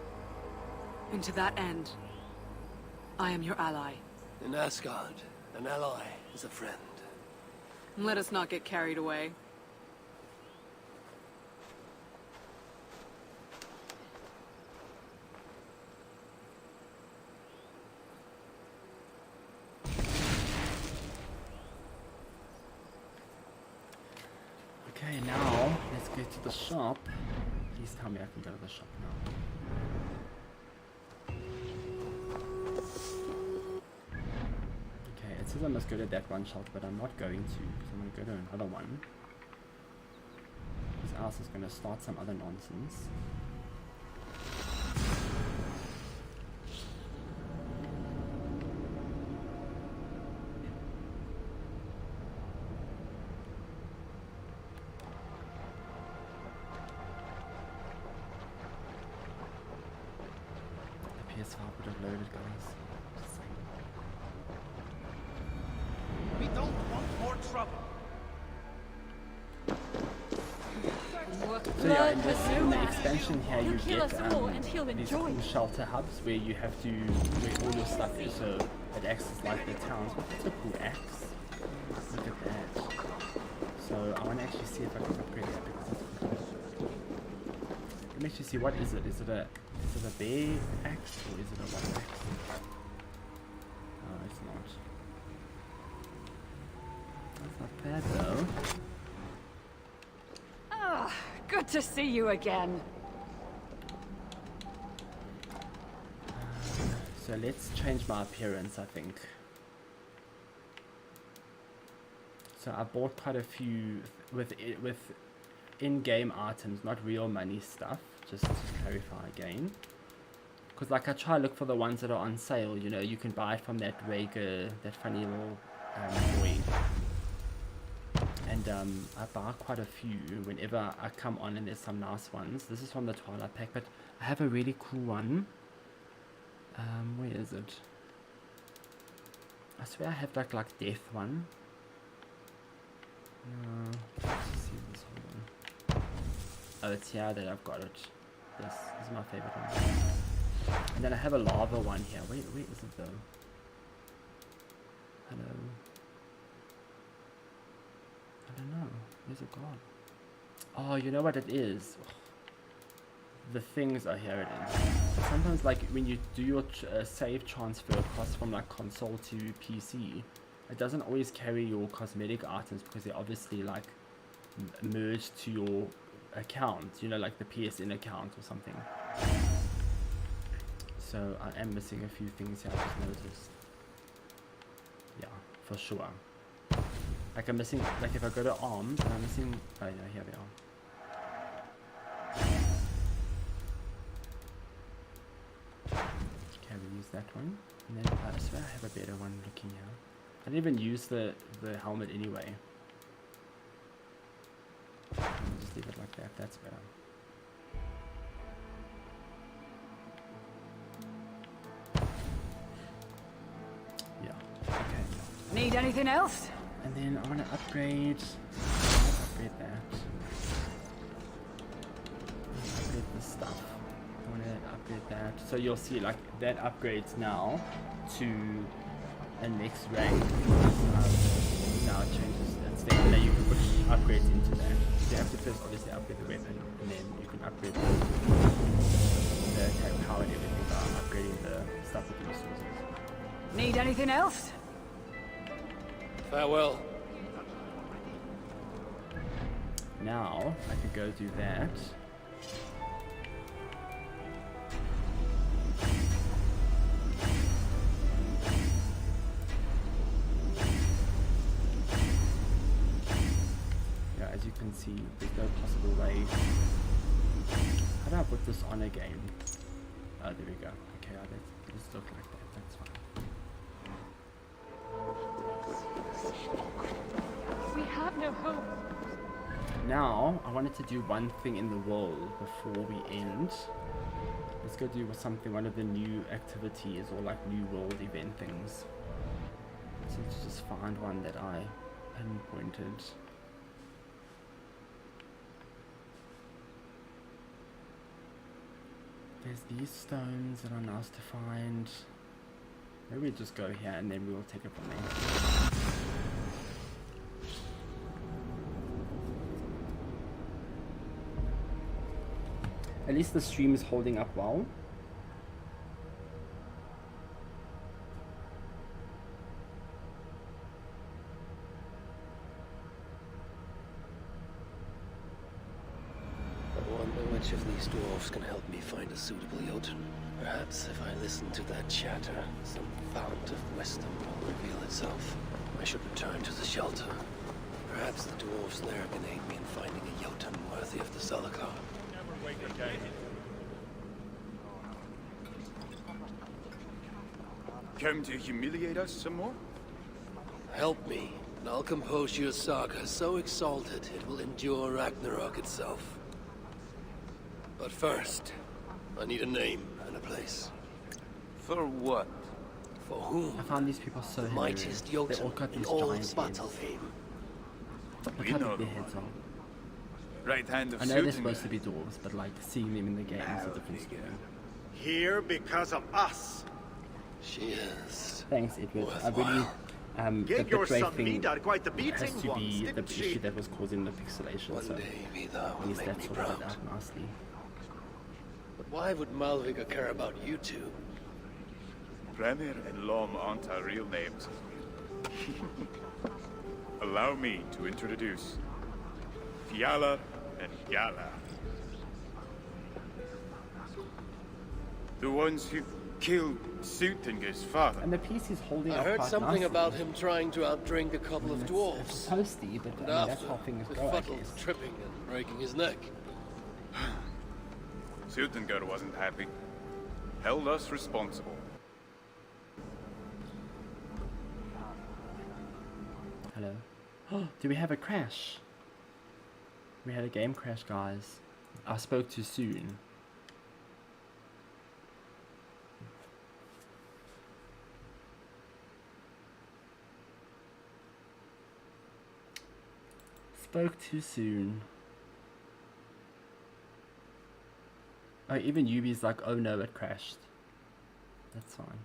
And to that end, I am your ally. In Asgard, an ally is a friend. Let us not get carried away. get to the shop. Please tell me I can go to the shop now. Okay, it says I must go to that one shop, but I'm not going to, because I'm going to go to another one. Because else is going to start some other nonsense. PS5 would have loaded, guys. Just saying. We don't want more trouble. So yeah, in the extension here you get these enjoy. cool shelter hubs where you have to, where all your stuff is, so it acts as like the towns. What's a cool axe? Look at that. So I want to actually see if I can upgrade that because that's cool. Let me actually see, what is it? Is it a bear axe or is it a what axe? Oh, it's not. That's not bad though. Ah, good to see you again. So let's change my appearance, I think. So I bought quite a few with in-game items, not real money stuff, just to clarify again. Because like I try to look for the ones that are on sale, you know, you can buy it from that Rager, that funny little boy. And I buy quite a few whenever I come on and there's some nice ones. This is from the Twilight pack, but I have a really cool one. Where is it? I swear I have like death one. No, let's see this one. Oh, it's here that I've got it. This is my favorite one. And then I have a lava one here. Wait, where is it though? Hello. I don't know. Where's it gone? Oh, you know what it is? The things are here. It is. Sometimes, like when you do your save transfer across from like console to PC, it doesn't always carry your cosmetic items because they're obviously like merged to your account. You know, like the PSN account or something. So I am missing a few things here. I just noticed. Yeah, for sure. Like I'm missing, like if I go to arms, I'm missing, oh no, here they are. Okay, we use that one. And then I swear I have a better one looking here. I didn't even use the helmet anyway. I'll just leave it like that, that's better. Yeah, okay. Need anything else? And then I want to upgrade that. Upgrade this stuff. I want to upgrade that. So you'll see like that upgrades now to a next rank. Now it changes instead. And then you can put upgrades into that. So you have to first obviously upgrade the weapon and then you can upgrade the attack power and everything by upgrading the stuff with the resources. Need anything else? Farewell. Now I could go do that. Yeah, as you can see, there's no possible way. How do I put this on again? Oh, there we go. Okay, let's just look like that. That's fine. We have no hope. Now, I wanted to do one thing in the world before we end. Let's go do something, one of the new activities or like new world event things. So let's just find one that I pinpointed. There's these stones that are nice to find. Maybe we just go here and then we'll take it from there. At least the stream is holding up well. if these dwarves can help me find a suitable Jotun. Perhaps if I listen to that chatter, some fount of wisdom will reveal itself. I should return to the shelter. Perhaps the dwarves there can aid me in finding a Jotun worthy of the Zalakar. Come to humiliate us some more? Help me, and I'll compose your saga so exalted it will endure Ragnarok itself. But first, I need a name and a place. For what? For whom? I found these people so The hilarious. mightiest They all Jotun got in these all of giant heads. Svartalfheim. Look We how know big their the heads one. are. Right hand of I know they're Suitner. supposed to be dwarves, but like seeing them in the game is a different story. Here because of us. She is. Thanks, Edward. I Worthwhile. really the Gave your bitrate son thing Vidar quite the has beating to once, be the didn't she? issue that was causing the pixelation. One So day, Vidar at will least make that me sorted proud. it out nicely. But why would Malvika care about you two? Premier and Lom aren't our real names. Allow me to introduce Fiala and Gala. The ones who killed Sutinger's father. And the piece is holding I up heard quite something nicely. about him trying to outdrink a couple of It's dwarves. toasty, but I And mean, that's after, how things with go, I Fuddle guess. tripping and breaking his neck. Sutinger wasn't happy. Held us responsible. Hello. Do we have a crash? We had a game crash, guys. I spoke too soon. Spoke too soon. Oh, even Yubi's like, oh no, it crashed. That's fine.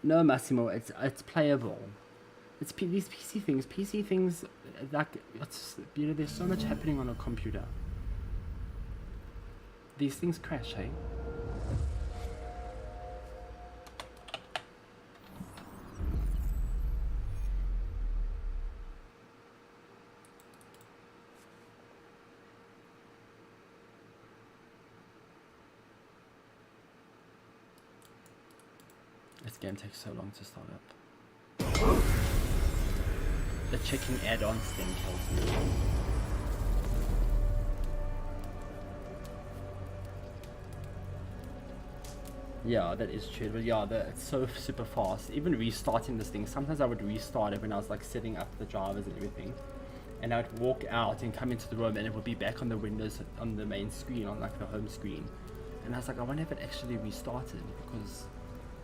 No, Massimo, it's playable. It's these PC things, like, it's, you know, there's so much happening on a computer. These things crash, hey? This game takes so long to start up. The chicken add-ons thing kills me. Yeah, that is true. But yeah, it's so super fast. Even restarting this thing, sometimes I would restart it when I was like setting up the drivers and everything. And I would walk out and come into the room and it would be back on the Windows, on the main screen, on like the home screen. And I was like, I wonder if it actually restarted, because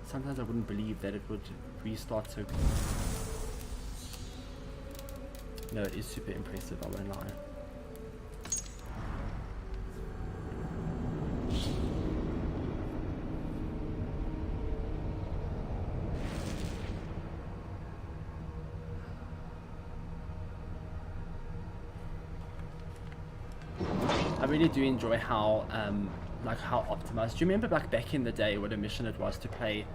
sometimes I wouldn't believe that it would restart so quickly. No, it is super impressive, I won't lie. I really do enjoy how like how optimized. Do you remember back in the day what a mission it was to play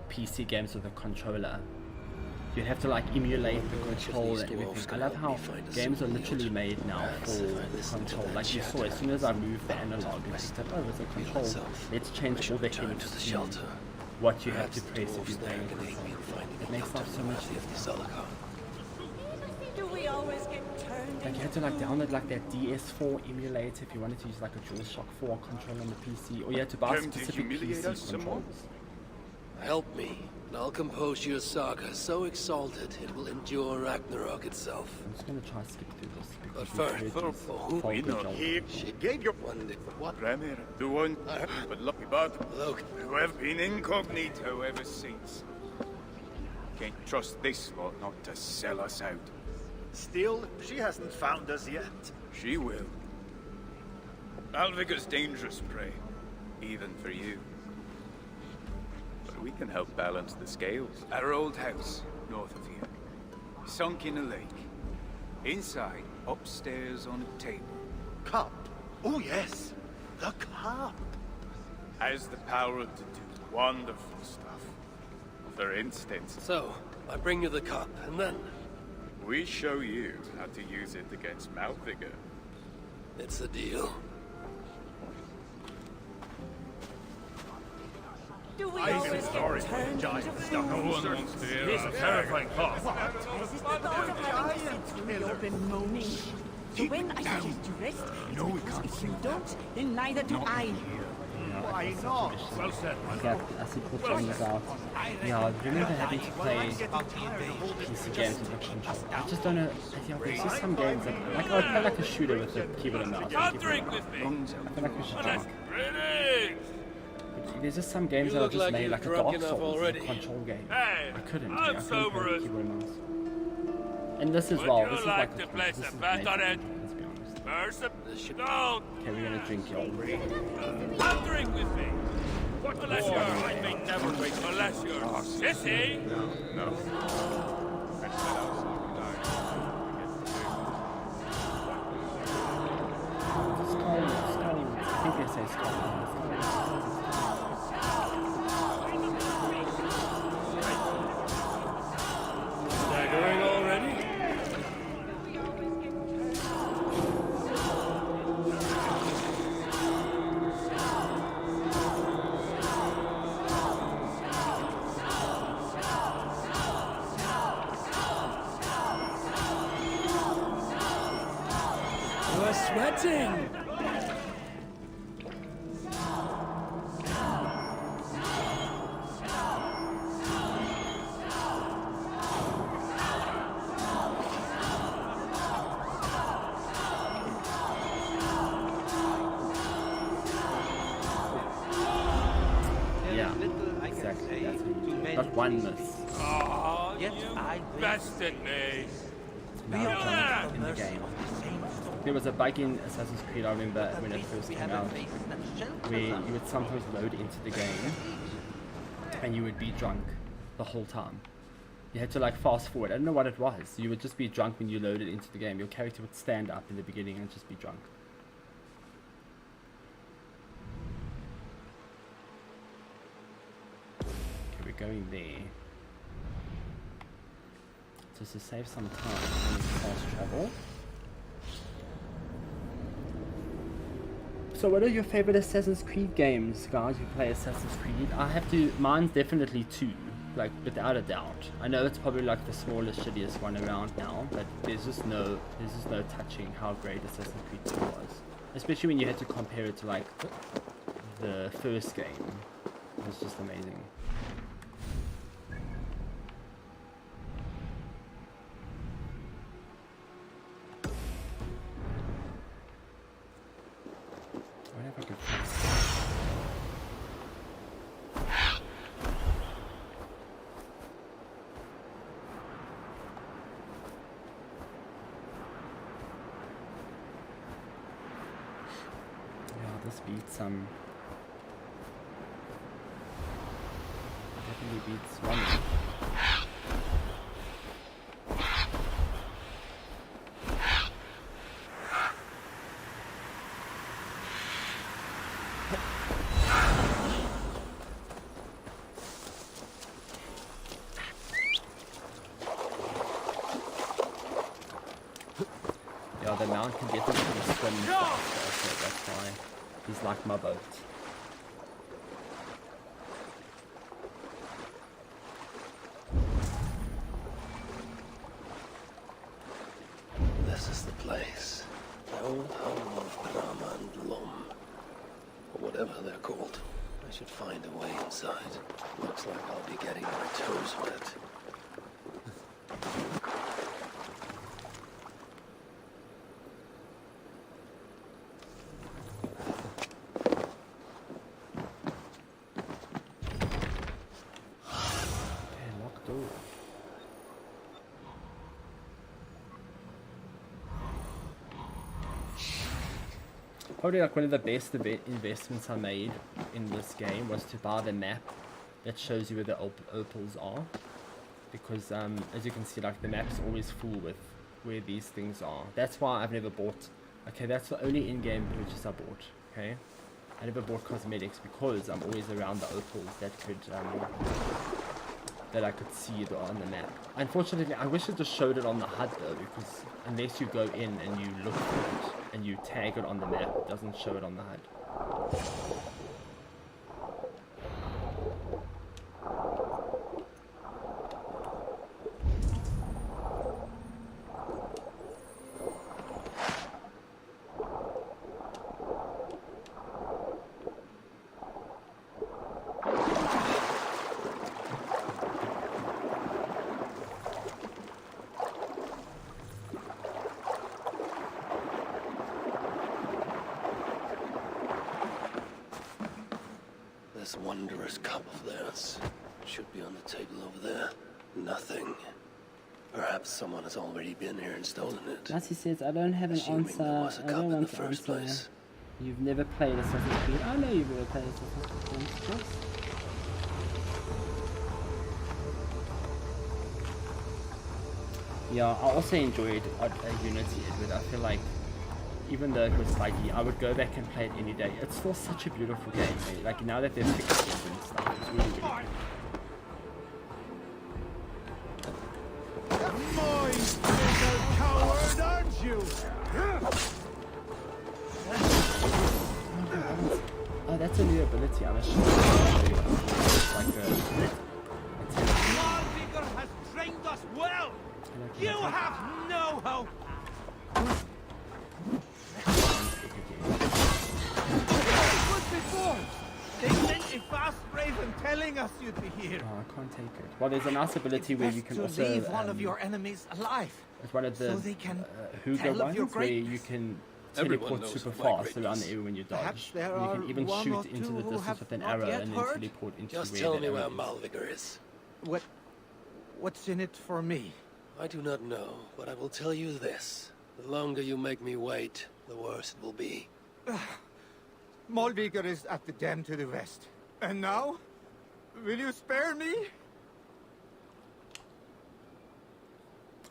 PC games with a controller? You'd have to like emulate the control and everything. I love how games are literally made now for control. Like you saw, as soon as I moved the analog, it's like, oh, it's a control. Let's change all the things to what you have to press if you're playing a console. It makes life so much easier. Do we always get turned Like you had to like download like that DS4 emulator if you wanted to use like a DualShock 4 controller on the PC, or you had to buy Come to specific humiliate PC us some more? controls. Help me, and I'll compose your saga so exalted it will endure Ragnarok itself. I'm just gonna try to skip through this But because first, we've heard these for whom full we good know jobs. He gave your one day, what? Premier, the one, but lucky bad, Look, who have been incognito ever since. Can't trust this lot not to sell us out. Still, she hasn't found us yet. She will. Alviga's dangerous prey, even for you. But we can help balance the scales. Our old house, north of here, sunk in a lake. Inside, upstairs on a table, Cup. Oh yes, the cup. Has the power to do wonderful stuff. For instance, So, I bring you the cup, and then we show you how to use it against mouth vigor. it's a deal. Do we I always feel sorry get for the turned giant into stuck on fools? He's a terrifying cough. This is the thought of having to sit through your bemoaning. So when I suggest you rest, No, we can't. if you don't, then neither do I. Why not? Well said, my Yeah, I see put things out. Yeah, I remember having to play PC games with a control. I just don't know. Yeah, there's just some games that like I would play like a shooter with a keyboard and mouse. I feel like we should drink. There's just some games You that are look just like made you're like a drunk Dark enough Souls already. control game. Hey, I couldn't. I'm I couldn't play sober. with keyboard and mouse. And this as Would well. you This is like like to a place this a is bet on amazing, it? let's be honest. Mercy, don't. Okay, we're gonna drink y'all. Come drink with me. Unless you're, I may never drink unless you're sissy. No. Skull. I think they say skull. Staggering already? You're sweating! Yeah, exactly. That's what you do. Not one miss. Oh, you bested me. Now done in the game. There was a bug in Assassin's Creed, I remember when it first came out, where you would sometimes load into the game and you would be drunk the whole time. You had to like fast forward. I don't know what it was. You would just be drunk when you loaded into the game. Your character would stand up in the beginning and just be drunk. Okay, we're going there. Just to save some time, I need to fast travel. So what are your favorite Assassin's Creed games, guys? You play Assassin's Creed? I have to, mine's definitely 2, like without a doubt. I know it's probably like the smallest, shittiest one around now, but there's just no touching how great Assassin's Creed 2 was. Especially when you had to compare it to like the first game. It was just amazing. I wonder if I could fix yeah, this beats definitely beats one. Yeah, the mount can definitely swim faster, so that's why he's like my boat. This is the place. The old home of Brahma and Lom. Or whatever they're called. I should find a way inside. Looks like I'll be getting my toes wet. Okay, locked door. Probably like one of the best investments I made in this game was to buy the map that shows you where the opals are, because as you can see, like the map's always full with where these things are. That's why I've never bought Okay, that's the only in-game purchase I bought. Okay, I never bought cosmetics because I'm always around the opals that could that I could see on the map. Unfortunately, I wish it just showed it on the HUD though, because unless you go in and you look for it and you tag it on the map, it doesn't show it on the HUD. This wondrous cup of theirs should be on the table over there. Nothing. Perhaps someone has already been here and stolen it. As he says, I don't have an answer. I don't want to answer. You've never played Assassin's Creed. I know you've never played Assassin's Creed. Yeah, I also enjoyed Unity, Edward. I feel like, even though it was buggy, I would go back and play it any day. It's still such a beautiful game. Eh? Like, now that they've fixed it and stuff, it's really, really good. Coward, aren't you? Oh, that's a new ability. I'm sure. It's like a Lawbreaker has trained us well. You have no hope. Before. They sent a fast raven telling us you'd be here. Oh, I can't take it. Well, there's a nice ability where you can also leave one of your enemies alive. It's one of the so they can Hugo ones where you can teleport super fast around the area when you dodge. You can even shoot into the distance with an arrow and then teleport into Just where tell me where arrow is. Malvigar is. What's in it for me? I do not know, but I will tell you this. The longer you make me wait, the worse it will be. Malvigar is at the dam to the west. And now? Will you spare me?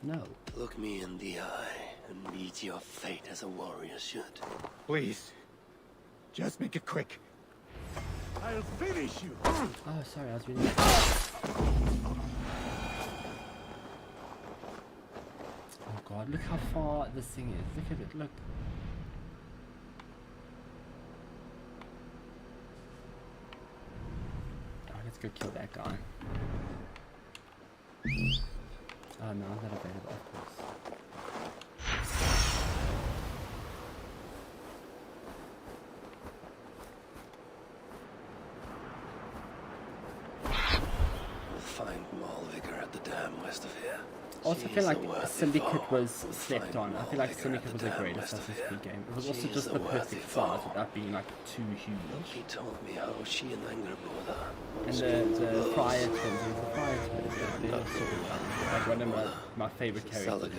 No. Look me in the eye and meet your fate as a warrior should. Please. Just make it quick. I'll finish you. Oh, sorry, I was reading. Oh god, look how far this thing is. Look at it, look. Oh, let's go kill that guy. Oh no, I'm not available, of course. We'll find Malvigar at the dam west of here. Also, I feel like Syndicate was slept on. I feel like Syndicate was a great Assassin's Creed game. It was also just the perfect size without being like too huge. He told me how she and Angerboda. And the Friar Twins, the Friar Twins, they're sort of like one of my favorite characters.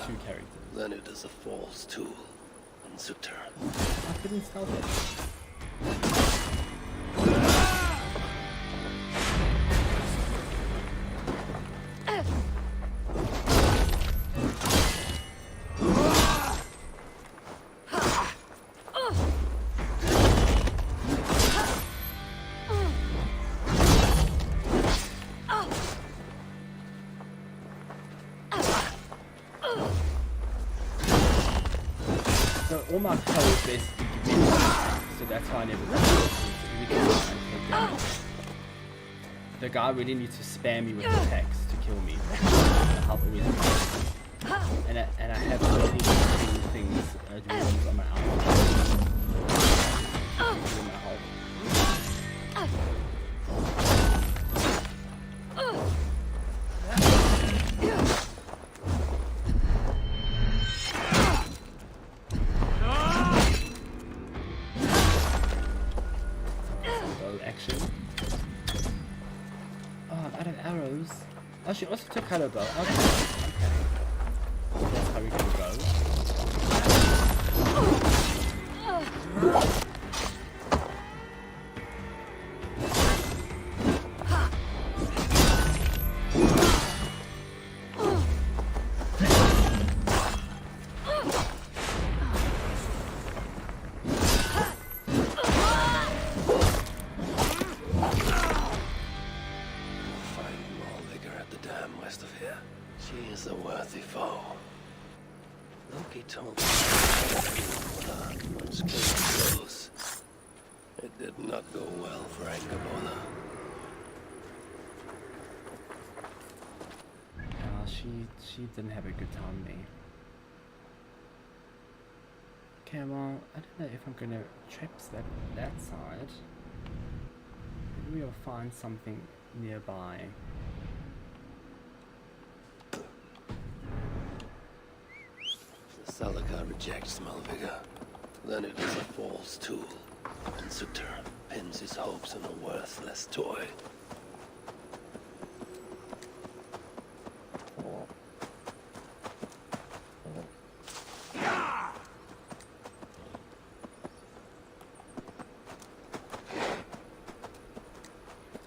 Two characters. Then it is a false tool. And Sutter. I couldn't stop it. All my code basically give me so that's why I never the guy really needs to spam me with attacks to kill me. Help always and I have all these things drones on my arm. Oh, she also took Hello Bow. Okay. That's how we can go. told me. Once came close. It did not go well for Angabola. She didn't have a good time there. Okay, well, I don't know if I'm gonna traps that side. Maybe we'll find something nearby. The Salaka rejects Malviga. Then it is a false tool. And Sutter pins his hopes on a worthless toy.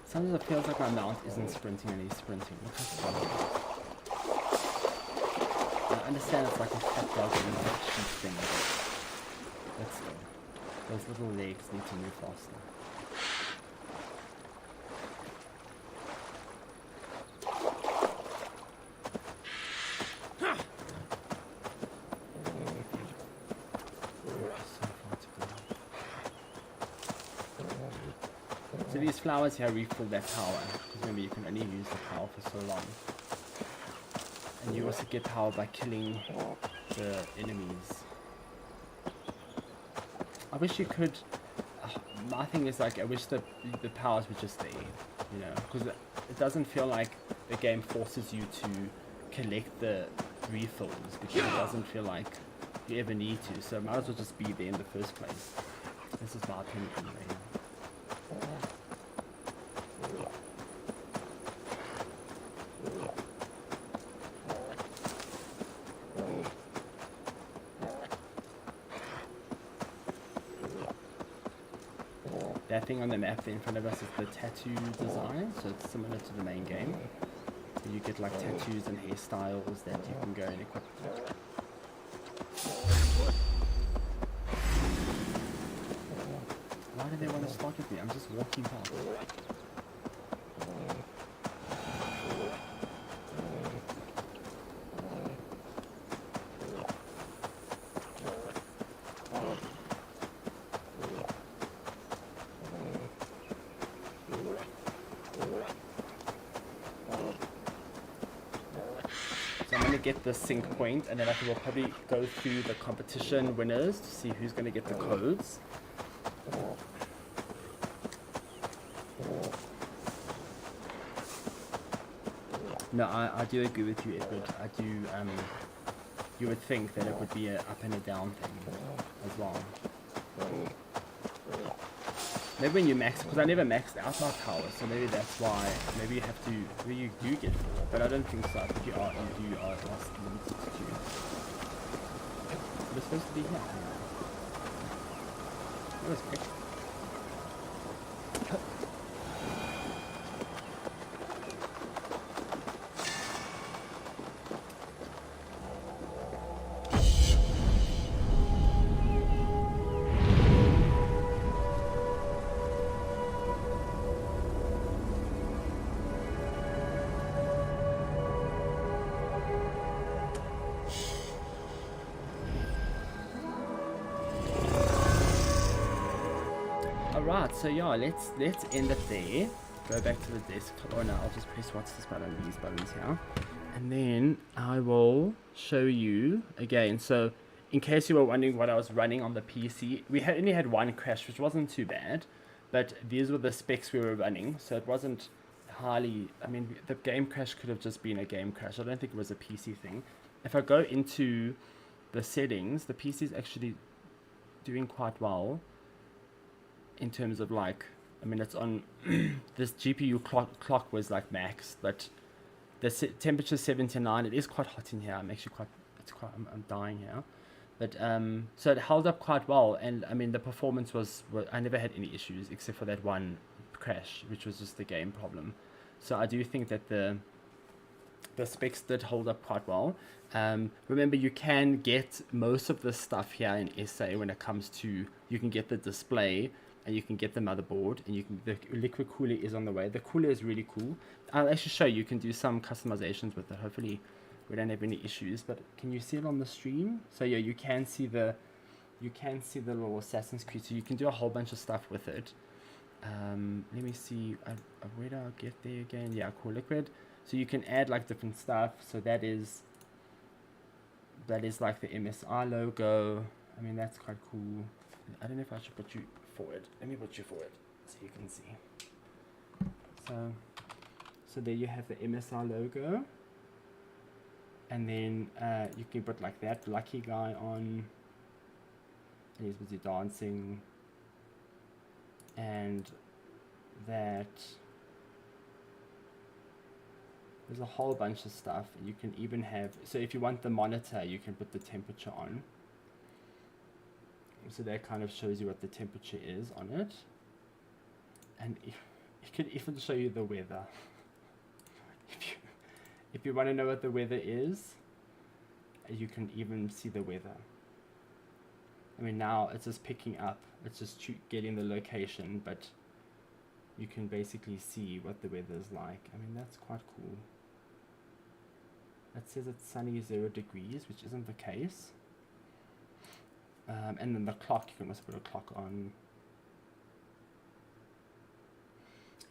Sometimes it feels like my mount isn't sprinting and he's sprinting. Look how slow. I understand it's like a fat dog and like a sheep thing. But still, those little legs need to move faster. So these flowers here refill their power, because remember you can only use the power for so long. And you also get power by killing the enemies. I wish you could, my thing is like, I wish the powers were just there, you know, because it doesn't feel like the game forces you to collect the refills, because it doesn't feel like you ever need to, so it might as well just be there in the first place. This is my opinion anyway. That thing on the map in front of us is the tattoo design, so it's similar to the main game. So you get like tattoos and hairstyles that you can go and equip. Why do they want to start with me? I'm just walking past. Get the sync point, and then I think we'll probably go through the competition winners to see who's going to get the codes. No, I do agree with you, Edward. I do, you would think that it would be an up and a down thing as well. Maybe when you max, because I never maxed out my power, so maybe that's why. Maybe you have to, maybe you do get it, but I don't think so. I think you are limited to. We're supposed to be here. That was quick. Alright, so yeah, let's end it there. Go back to the desk. Oh no, I'll just press what's this button, these buttons here. And then I will show you again. So in case you were wondering what I was running on the PC, we only had one crash, which wasn't too bad. But these were the specs we were running, so it wasn't highly, I mean, the game crash could have just been a game crash. I don't think it was a PC thing. If I go into the settings, the PC is actually doing quite well. In terms of like, I mean, it's on this GPU clock was like max, but the temperature 79. It is quite hot in here. I'm actually I'm dying here, but so it held up quite well, and I mean the performance was I never had any issues except for that one crash, which was just the game problem. So I do think that the specs did hold up quite well. Remember, you can get most of the stuff here in SA when it comes to, you can get the display, and you can get the motherboard, and the liquid cooler is on the way. The cooler is really cool. I'll actually show you. You can do some customizations with it. Hopefully we don't have any issues. But can you see it on the stream? So yeah, you can see the little Assassin's Creed, so you can do a whole bunch of stuff with it. Let me see, where do I get there again? Yeah, CoreLiquid. So you can add like different stuff. So that is like the MSI logo. I mean, that's quite cool. I don't know if I should put you forward. Let me put you forward so you can see. So there you have the MSI logo, and then you can put like that lucky guy on. And he's busy dancing, and that there's a whole bunch of stuff. You can even have, so if you want the monitor, you can put the temperature on, so that kind of shows you what the temperature is on it, and it can even show you the weather. If you want to know what the weather is, you can even see the weather. I mean, now it's just picking up, it's just getting the location, but you can basically see what the weather is like. I mean, that's quite cool. It says it's sunny 0 degrees, which isn't the case. And then the clock, you can also put a clock on.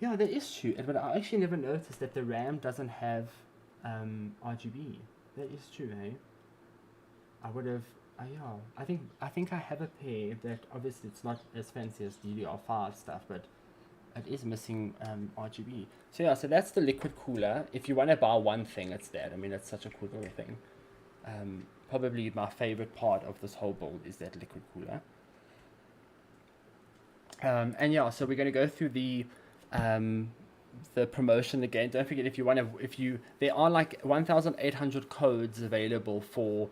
Yeah, that is true, but I actually never noticed that the RAM doesn't have RGB. That is true, eh? I would have. Yeah, I think I have a pair that obviously it's not as fancy as DDR5 stuff, but it is missing RGB. So yeah, so that's the liquid cooler. If you want to buy one thing, it's that. I mean, it's such a cool little thing. Probably my favorite part of this whole build is that liquid cooler. And yeah, so we're going to go through the promotion again. Don't forget, if you want to, there are like 1,800 codes available for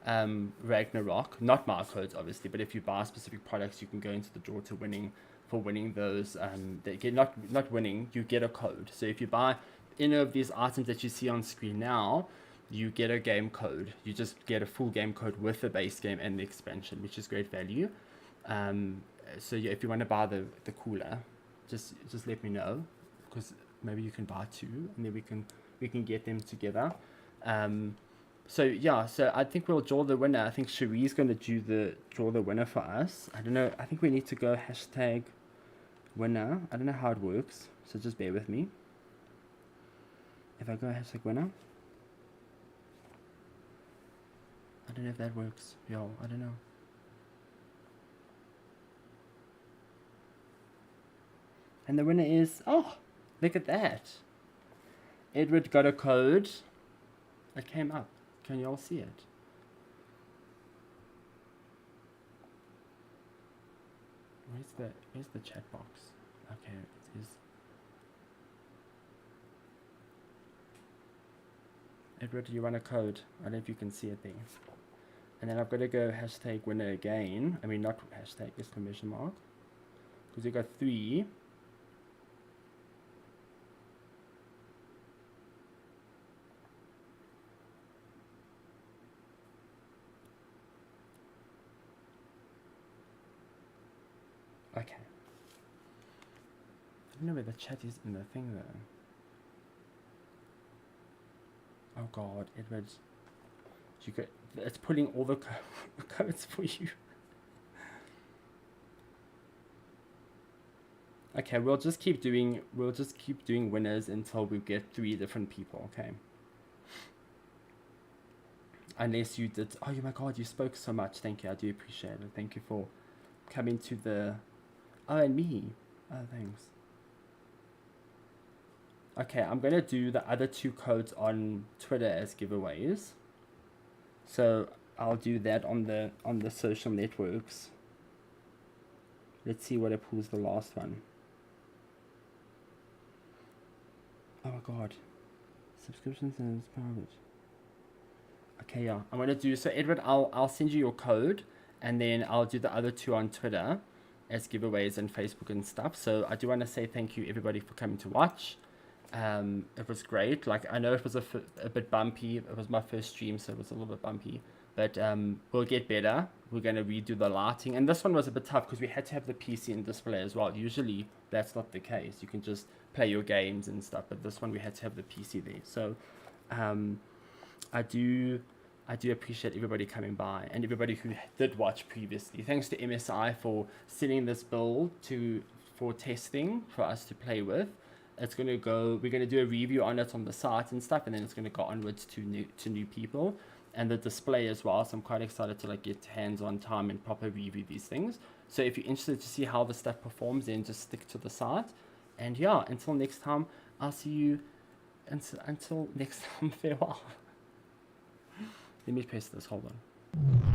Ragnarok, not my codes obviously, but if you buy specific products, you can go into the draw to winning those. They get not winning, you get a code. So if you buy any of these items that you see on screen now, you get a game code. You just get a full game code with the base game and the expansion, which is great value. So yeah, if you want to buy the cooler, just let me know, because maybe you can buy two, and then we can get them together. So yeah, so I think we'll draw the winner. I think Cherie's going to draw the winner for us. I don't know. I think we need to go hashtag winner. I don't know how it works, so just bear with me. If I go hashtag winner, I don't know if that works. Yo, I don't know. And the winner is, oh, look at that. Edward got a code. It came up. Can you all see it? Where's the chat box? Okay, it is. Edward, you want a code? I don't know if you can see it there. And then I've got to go hashtag winner again. I mean, not hashtag, exclamation mark. Because we got 3. Okay. I don't know where the chat is in the thing though. Oh god, Edward. It's pulling all the codes for you. Okay, we'll just keep doing winners until we get 3 different people, okay? Unless you did. Oh my god, you spoke so much. Thank you. I do appreciate it. Thank you for coming to the. Oh, and me. Oh, thanks. Okay, I'm gonna do the other 2 codes on Twitter as giveaways. So I'll do that on the social networks. Let's see what it pulls the last one. Oh my god. Subscriptions and private. Okay, yeah. I'm gonna do so, Edward, I'll send you your code, and then I'll do the other 2 on Twitter as giveaways and Facebook and stuff. So I do want to say thank you everybody for coming to watch. It was great. Like, I know it was a bit bumpy. It was my first stream, so it was a little bit bumpy, but we'll get better. We're going to redo the lighting, and this one was a bit tough because we had to have the PC and display as well. Usually that's not the case. You can just play your games and stuff, but this one we had to have the PC there. So I do appreciate everybody coming by and everybody who did watch previously. Thanks to MSI for sending this build for testing for us to play with. It's gonna go. We're gonna do a review on it on the site and stuff, and then it's gonna go onwards to new people and the display as well. So I'm quite excited to like get hands-on time and proper review these things. So if you're interested to see how the stuff performs, then just stick to the site. And yeah, until next time, I'll see you. Until next time, farewell. Let me paste this. Hold on.